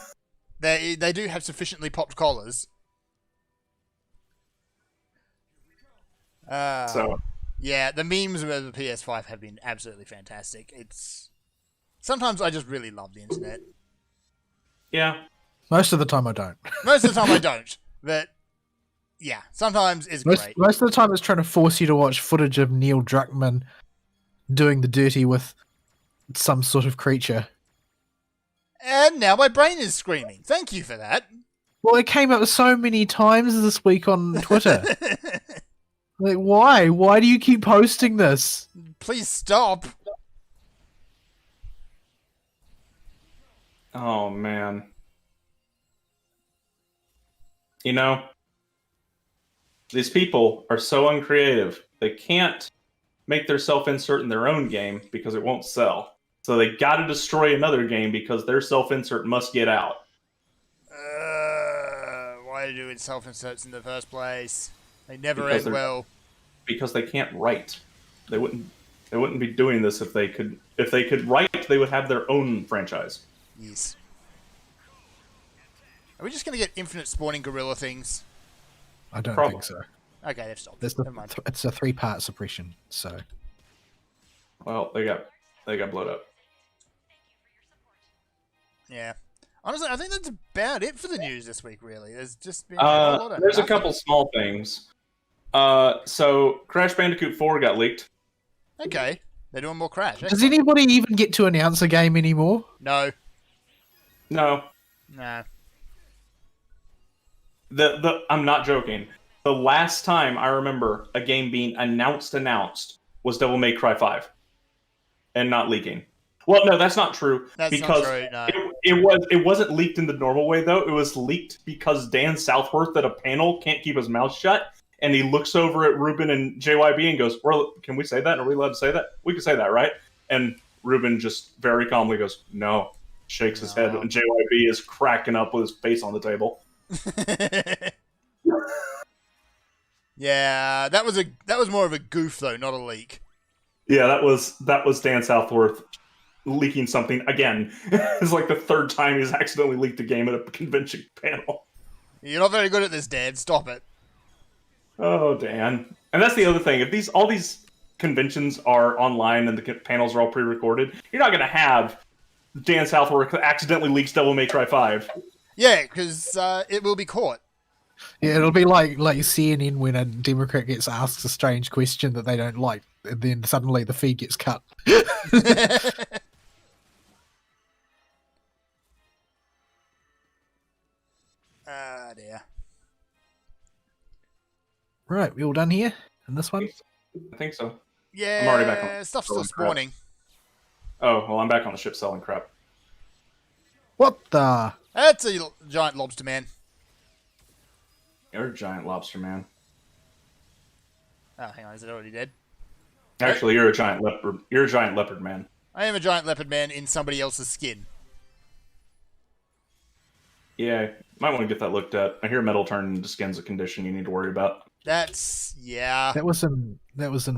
They do have sufficiently popped collars. So yeah, the memes of the PS5 have been absolutely fantastic. Sometimes I just really love the internet. yeah, Most of the time I don't. Most of the time I don't, but yeah, sometimes it's great. Most of the time it's trying to force you to watch footage of Neil Druckmann doing the dirty with some sort of creature. And now my brain is screaming. Thank you for that. Well, it came up so many times this week on Twitter. Like, why? Why do you keep posting this? Please stop. oh man. You know, these people are so uncreative. They can't make their self-insert in their own game because it won't sell. So they gotta destroy another game because their self-insert must get out. Why do it self-inserts in the first place? They never Because end they're- well. Because they can't write. They wouldn't be doing this if they could. If they could write, they would have their own franchise. Yes. Are we just going to get infinite spawning gorilla things? I don't Probably. think so. Okay, they've stopped. There's Never mind. it's a 3-part suppression, so Well, they got blown up. Yeah. Honestly, I think that's about it for the news this week, really. There's just been a lot of There's a nothing. couple small things. So Crash Bandicoot 4 got leaked. Okay. They're doing more Crash. does Excellent. anybody even get to announce a game anymore? No. No, Nah. I'm not joking. The last time I remember a game being announced was Devil May Cry 5, and not leaking. Well, no, that's not true. That's because not true, no. it wasn't leaked in the normal way though. It was leaked because Dan Southworth at a panel can't keep his mouth shut, and he looks over at Ruben and JYB and goes, "Can we say that? Are we allowed to say that? We can say that, right?" And Ruben just very calmly goes, "No," shakes his head, and JYB is cracking up with his face on the table. Yeah, that was more of a goof though, not a leak. Yeah, that was Dan Southworth leaking something again. It's like the third time he's accidentally leaked a game at a convention panel. You're not very good at this, Dad. Stop it. Oh, Dan. And that's the other thing. If all these conventions are online and the panels are all pre-recorded, you're not going to have Dan Southworth accidentally leaks Devil May Cry 5. Yeah, because it will be caught. Yeah, it'll be like CNN when a Democrat gets asked a strange question that they don't like, and then suddenly the feed gets cut. Ah, dear. Right, we all done here in this one? I think so. Yeah, I'm already back on stuff's still selling crap. spawning. Oh, well, I'm back on the ship selling crap. What the? That's a giant lobster man. You're a giant lobster man. Oh, hang on, is it already dead? Actually, you're a giant leopard. You're a giant leopard man. I am a giant leopard man in somebody else's skin. Yeah, might want to get that looked at. I hear metal turning into skin's a condition you need to worry about. That's yeah. That was in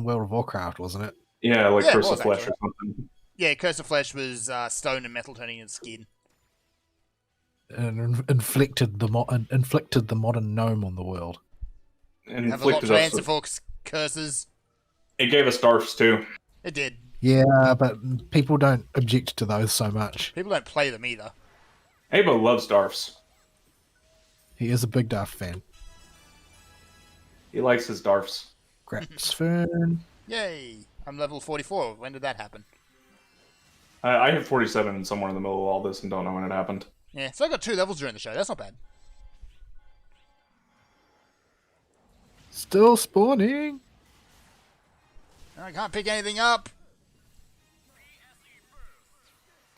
World of Warcraft, wasn't it? Yeah, like Yeah, it Curse was, of Flesh actually. or something. Yeah, Curse of Flesh was stone and metal turning into skin. And inflicted the modern gnome on the world. And Have a lot inflicted to us answer with, for curses. it gave us Darfs too. It did. Yeah, but people don't object to those so much. People don't play them either. Abo loves Darfs. He is a big Duff fan. He likes his Darfs. Graps Fern. Yay! I'm level 44. When did that happen? I have 47 and somewhere in the middle of all this and don't know when it happened. Yeah, so I got 2 levels during the show. That's not bad. Still spawning. I can't pick anything up.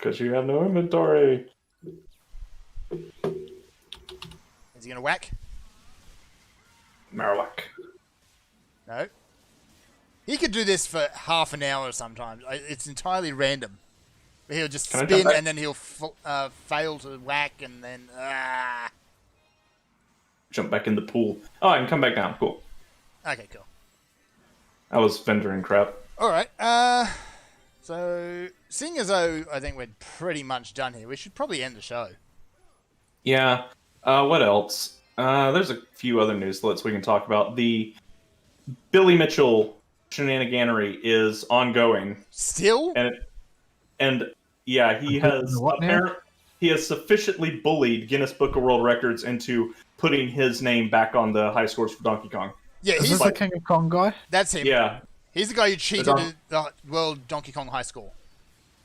Because you have no inventory. Is he gonna whack? Marowak. No. He could do this for half an hour sometimes. It's entirely random. He'll just Can I spin jump back? and then he'll fail to whack and then... Jump back in the pool. Oh, I can come back down. Cool. Okay, cool. I was vendoring crap. Alright, so seeing as though I think we're pretty much done here, we should probably end the show. Yeah. What else? There's a few other newslets we can talk about. The Billy Mitchell shenaniganery is ongoing, Still? and yeah, he has What now? he has sufficiently bullied Guinness Book of World Records into putting his name back on the high scores for Donkey Kong. Yeah, Is he's this the King of Kong guy? that's him. Yeah, He's the guy who cheated Don- at the World Donkey Kong High Score.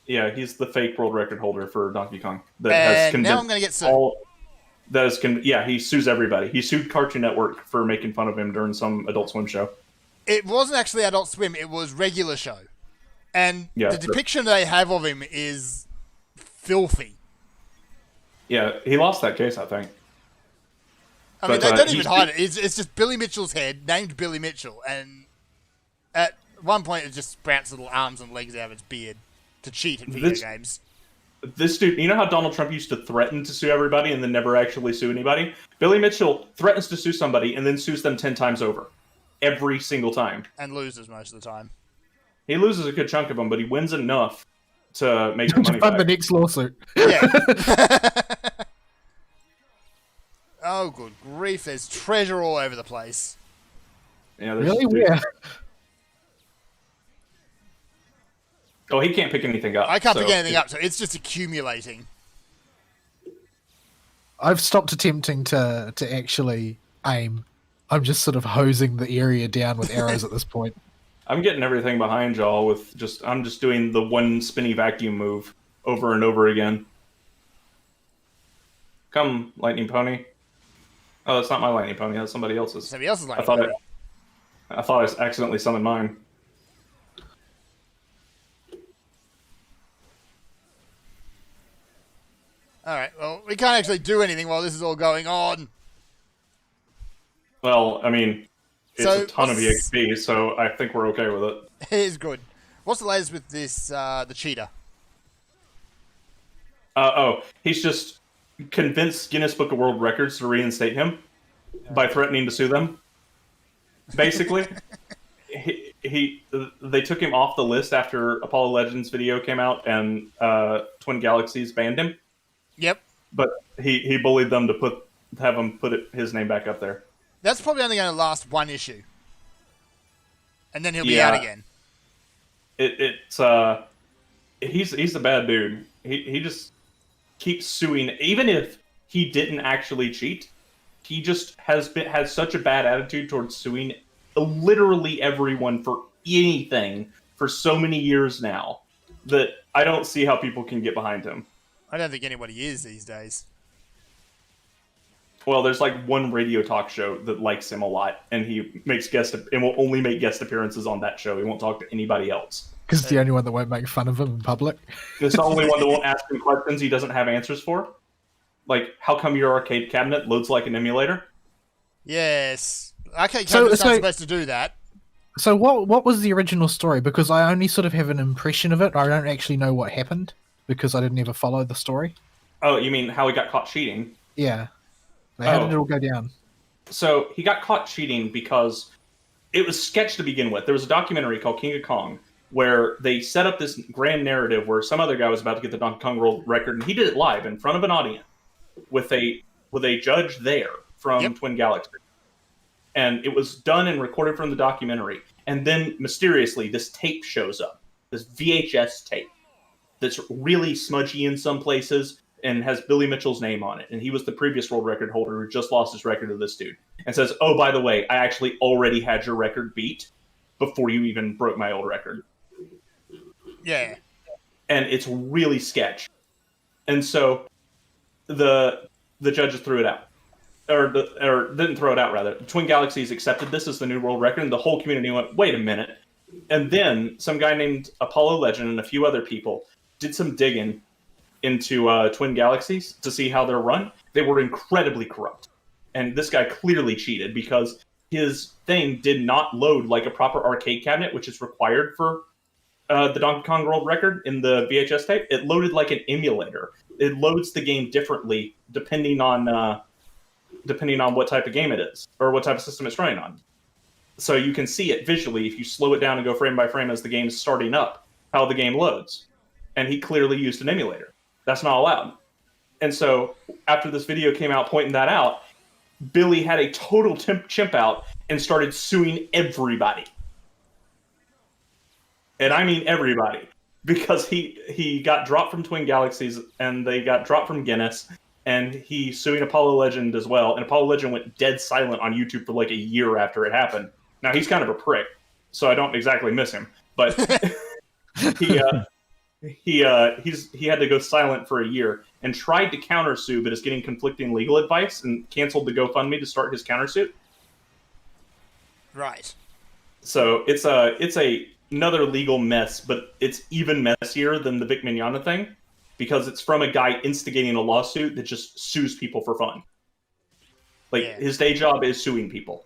yeah, he's the fake world record holder for Donkey Kong that has And now convinced I'm going to get sued. all. That is, yeah, he sues everybody. He sued Cartoon Network for making fun of him during some Adult Swim show. It wasn't actually Adult Swim, it was regular show. And Yeah, the depiction they have of him is filthy. Yeah, he lost that case, I think. I mean, But, they don't he's- even hide it. It's just Billy Mitchell's head, named Billy Mitchell, and at one point it just sprouts little arms and legs out of its beard to cheat at video This- games. This dude, you know how Donald Trump used to threaten to sue everybody and then never actually sue anybody? Billy Mitchell threatens to sue somebody and then sues them 10 times over. Every single time. And loses most of the time. He loses a good chunk of them, but he wins enough to make the To money fund the back. next lawsuit. Yeah. Oh, good grief. There's treasure all over the place. Yeah, there's Really? dude- Where? Oh, he can't pick anything up. I can't so- pick anything up, so it's just accumulating. I've stopped attempting to actually aim. I'm just sort of hosing the area down with arrows at this point. I'm getting everything behind y'all with I'm just doing the one spinny vacuum move over and over again. Come, Lightning Pony. Oh, that's not my Lightning Pony, that's somebody else's. Somebody else is like, I thought I accidentally summoned mine. Alright, well, we can't actually do anything while this is all going on. Well, I mean, it's So, a ton of what's- EXP, so I think we're okay with it. It is good. What's the latest with this, the cheetah? He's just convinced Guinness Book of World Records to reinstate him by threatening to sue them. Basically, they took him off the list after Apollo Legends video came out and Twin Galaxies banned him. Yep. But he bullied them to have him put his name back up there. That's probably only going to last one issue. And then he'll be Yeah. out again. He's a bad dude. He just keeps suing, even if he didn't actually cheat. He just has such a bad attitude towards suing literally everyone for anything for so many years now that I don't see how people can get behind him. I don't think anybody is these days. Well, there's like one radio talk show that likes him a lot, and he will only make guest appearances on that show. He won't talk to anybody else. Because it's the only one that won't make fun of him in public. It's the only one that won't ask him questions he doesn't have answers for. Like, how come your arcade cabinet loads like an emulator? Yes. Okay, So- cabinet's not so- supposed to do that. So what was the original story? Because I only sort of have an impression of it. I don't actually know what happened because I didn't ever follow the story. Oh, you mean how he got caught cheating? Yeah. How Oh. did it all go down? So he got caught cheating because it was sketch to begin with. There was a documentary called King of Kong where they set up this grand narrative where some other guy was about to get the Donkey Kong World Record, and he did it live in front of an audience with a judge there from Yep. Twin Galaxy. And it was done and recorded from the documentary. And then mysteriously, this tape shows up, this VHS tape that's really smudgy in some places and has Billy Mitchell's name on it. And he was the previous world record holder who just lost his record to this dude. And says, oh, by the way, I actually already had your record beat before you even broke my old record. Yeah. And it's really sketch. And so the judges threw it out. Or didn't throw it out, rather. Twin Galaxies accepted this as the new world record, and the whole community went, wait a minute. And then some guy named Apollo Legend and a few other people did some digging into Twin Galaxies to see how they're run. They were incredibly corrupt, and this guy clearly cheated because his thing did not load like a proper arcade cabinet, which is required for the Donkey Kong World Record in the VHS tape. It loaded like an emulator. It loads the game differently depending on what type of game it is or what type of system it's running on. So you can see it visually if you slow it down and go frame by frame as the game is starting up, how the game loads. And he clearly used an emulator. That's not allowed. And so after this video came out pointing that out, Billy had a total chimp out and started suing everybody. And I mean everybody. Because he got dropped from Twin Galaxies and they got dropped from Guinness. And he's suing Apollo Legend as well. And Apollo Legend went dead silent on YouTube for like a year after it happened. Now, he's kind of a prick, so I don't exactly miss him. But he had to go silent for a year and tried to countersue, but is getting conflicting legal advice and canceled the GoFundMe to start his countersuit. Right. So it's another legal mess, but it's even messier than the Vic Mignogna thing because it's from a guy instigating a lawsuit that just sues people for fun. Like, his day job is suing people.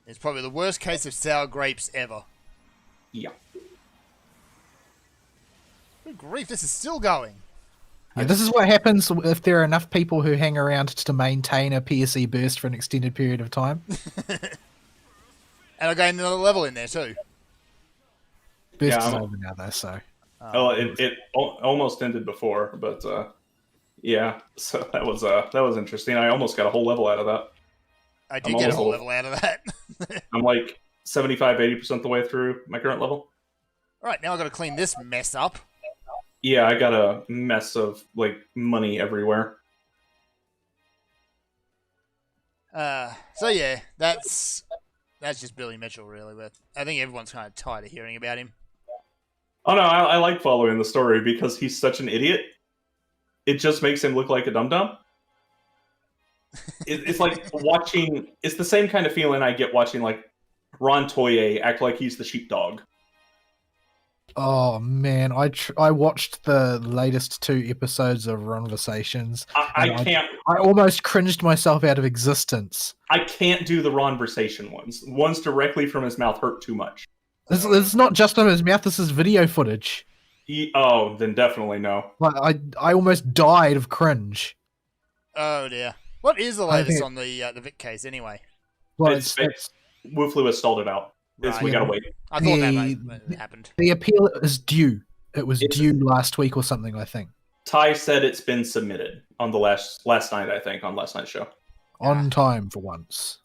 It's probably the worst case of sour grapes ever. Yeah. Good grief, this is still going. Yeah, this is what happens if there are enough people who hang around to maintain a PSE burst for an extended period of time. And I gained another level in there too. Burst is over now though, so. It almost ended before, but yeah. So that was interesting. I almost got a whole level out of that. I did get a whole level out of that. I'm like 75-80% the way through my current level. Alright, now I've got to clean this mess up. Yeah, I got a mess of like money everywhere. So yeah, that's just Billy Mitchell really, but I think everyone's kind of tired of hearing about him. Oh no, I like following the story because he's such an idiot. It just makes him look like a dum-dum. It's like watching. It's the same kind of feeling I get watching like Ron Toye act like he's the sheepdog. Oh man, I watched the latest 2 episodes of Ronversations. I can't. I almost cringed myself out of existence. I can't do the Ronversation ones. Ones directly from his mouth hurt too much. This is not just from his mouth. This is video footage. Oh, then definitely no. Like I almost died of cringe. Oh dear. What is the latest on the Vic case anyway? Well, it's Wooflu has stalled it out. Right. We gotta wait. I thought that happened. The appeal is due. It was due last week or something, I think. Ty said it's been submitted on the last night, I think, on last night's show. On time for once.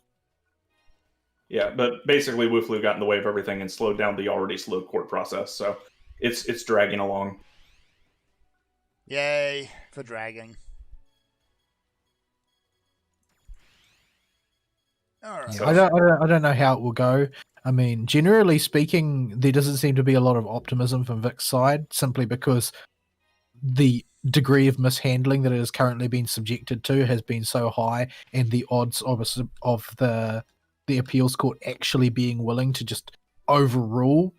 Yeah, but basically Wooflu got in the way of everything and slowed down the already slow court process, so it's dragging along. Yay for dragging. All right. Yeah, I don't know how it will go. I mean, generally speaking, there doesn't seem to be a lot of optimism from Vic's side, simply because the degree of mishandling that it is currently being subjected to has been so high, and the odds of the appeals court actually being willing to just overrule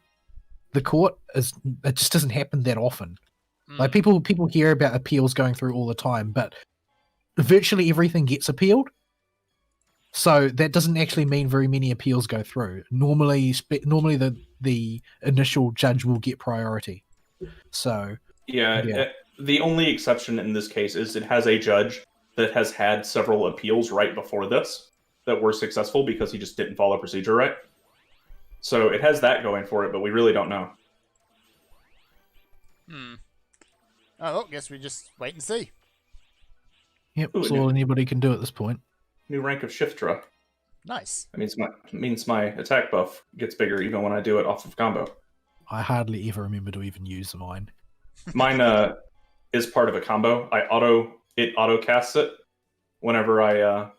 the court it just doesn't happen that often. Like people hear about appeals going through all the time, but virtually everything gets appealed. So that doesn't actually mean very many appeals go through. Normally the initial judge will get priority. So yeah. The only exception in this case is it has a judge that has had several appeals right before this that were successful because he just didn't follow procedure right. So it has that going for it, but we really don't know. Oh, well, guess we just wait and see. Yep, that's all anybody can do at this point. New rank of Shiftra. Nice. That means my attack buff gets bigger even when I do it off of combo. I hardly ever remember to even use mine. Mine is part of a combo. It auto casts it whenever I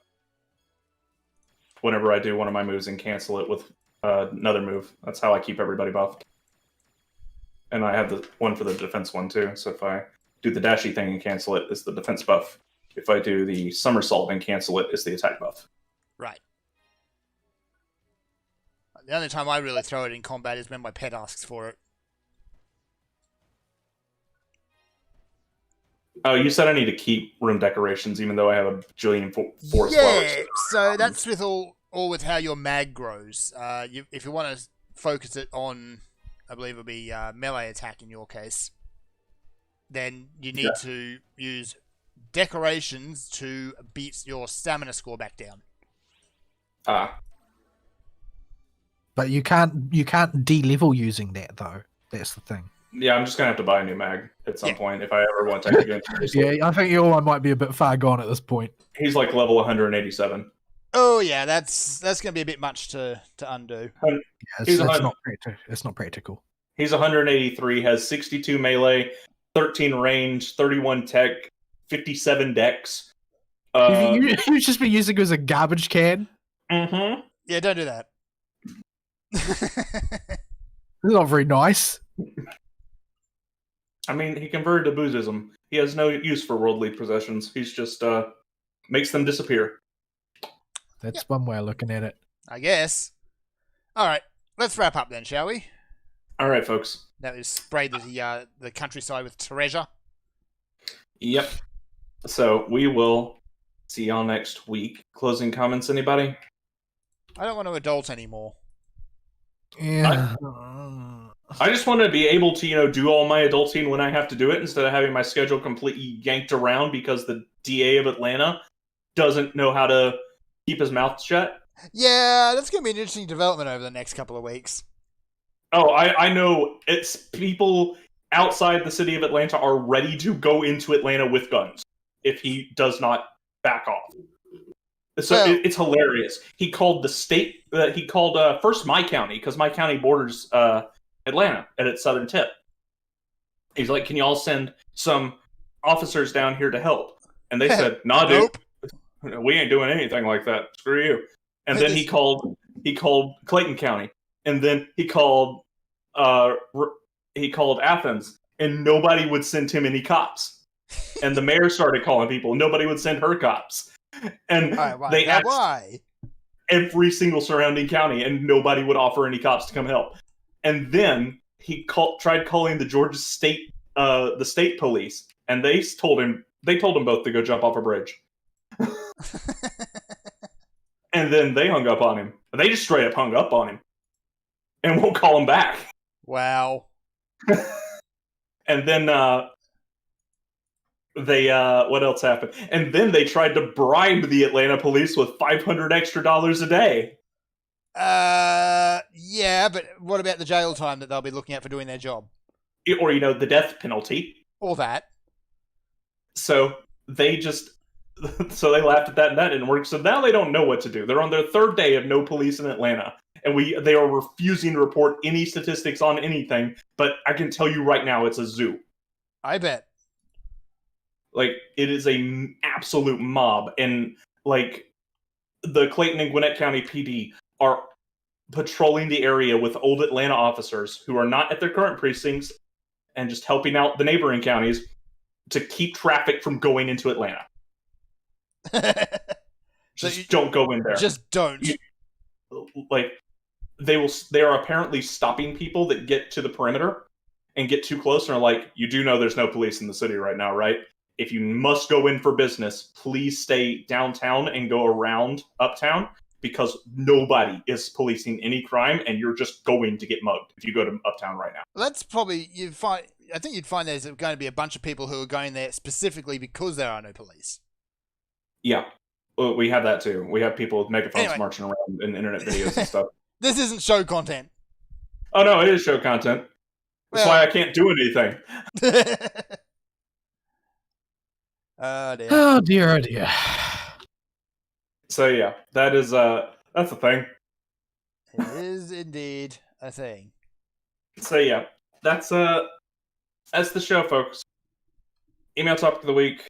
do one of my moves and cancel it with another move. That's how I keep everybody buffed. And I have the one for the defense one too. So if I do the dashy thing and cancel it, it's the defense buff. If I do the somersault and cancel it, it's the attack buff. Right. The only time I really throw it in combat is when my pet asks for it. Oh, you said I need to keep room decorations, even though I have a bajillion forest flowers. Yeah, so that's with all with how your mag grows. If you want to focus it on, I believe it'll be melee attack in your case, then you need to use decorations to beat your stamina score back down. But you can't de-level using that though. That's the thing. Yeah, I'm just gonna have to buy a new mag at some Yeah. point if I ever want to take it again. Yeah, I think your one might be a bit far gone at this point. He's like level 187. Oh yeah, that's going to be a bit much to undo. Yeah, He's it's not practical. He's 183, has 62 melee, 13 range, 31 tech, 57 dex. You've just been using it as a garbage can. Mm-hmm. Yeah, don't do that. It's not very nice. I mean, he converted to Buddhism. He has no use for worldly possessions. He's just makes them disappear. That's one way of looking at it. I guess. All right, let's wrap up then, shall we? All right, folks. That was spray the countryside with treasure. Yep. So we will see y'all next week. Closing comments, anybody? I don't want to adult anymore. Yeah. I just want to be able to, do all my adulting when I have to do it instead of having my schedule completely yanked around because the DA of Atlanta doesn't know how to keep his mouth shut. Yeah, that's going to be an interesting development over the next couple of weeks. Oh, I know. It's people outside the city of Atlanta are ready to go into Atlanta with guns if he does not back off. So it's hilarious. He called the state. He called first my county because my county borders Atlanta at its southern tip. He's like, "Can y'all send some officers down here to help?" And they said, "Nah, dude, Nope. we ain't doing anything like that. Screw you." And then he called Clayton County, and then he called Athens, and nobody would send him any cops. And the mayor started calling people, and nobody would send her cops. And they asked every single surrounding county, and nobody would offer any cops to come help. And then he tried calling the Georgia state, the state police, and they told him both to go jump off a bridge. And then they hung up on him. They just straight up hung up on him, and won't call him back. Wow. And then what else happened? And then they tried to bribe the Atlanta police with $500 extra a day. Yeah, but what about the jail time that they'll be looking at for doing their job? Or, the death penalty. Or that. So they laughed at that and that didn't work. So now they don't know what to do. They're on their third day of no police in Atlanta. And they are refusing to report any statistics on anything. But I can tell you right now, it's a zoo. I bet. Like, it is an absolute mob. And, like, the Clayton and Gwinnett County PD are patrolling the area with old Atlanta officers who are not at their current precincts and just helping out the neighboring counties to keep traffic from going into Atlanta. Don't go in there. Just don't. They are apparently stopping people that get to the perimeter and get too close and are like, "You do know there's no police in the city right now, right? If you must go in for business, please stay downtown and go around uptown because nobody is policing any crime and you're just going to get mugged if you go to uptown right now." That's probably, I think you'd find there's going to be a bunch of people who are going there specifically because there are no police. Yeah. Well, we have that too. We have people with megaphones Anyway. marching around in internet videos and stuff. This isn't show content. Oh no, it is show content. That's why I can't do anything. Oh dear. Oh dear, oh dear. So yeah, that's a thing. It is indeed a thing. So yeah, that's the show, folks. Email topic of the week.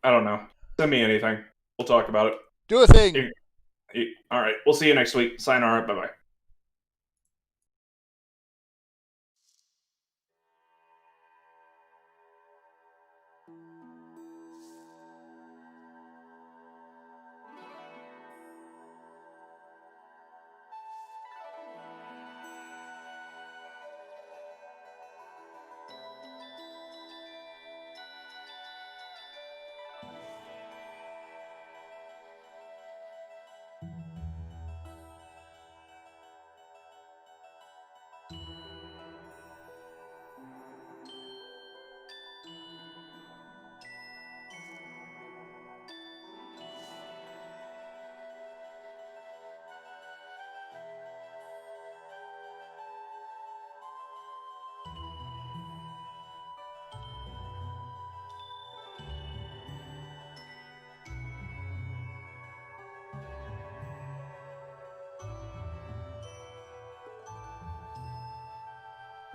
I don't know. Send me anything. We'll talk about it. Do a thing. All right. We'll see you next week. Sayonara. Bye bye.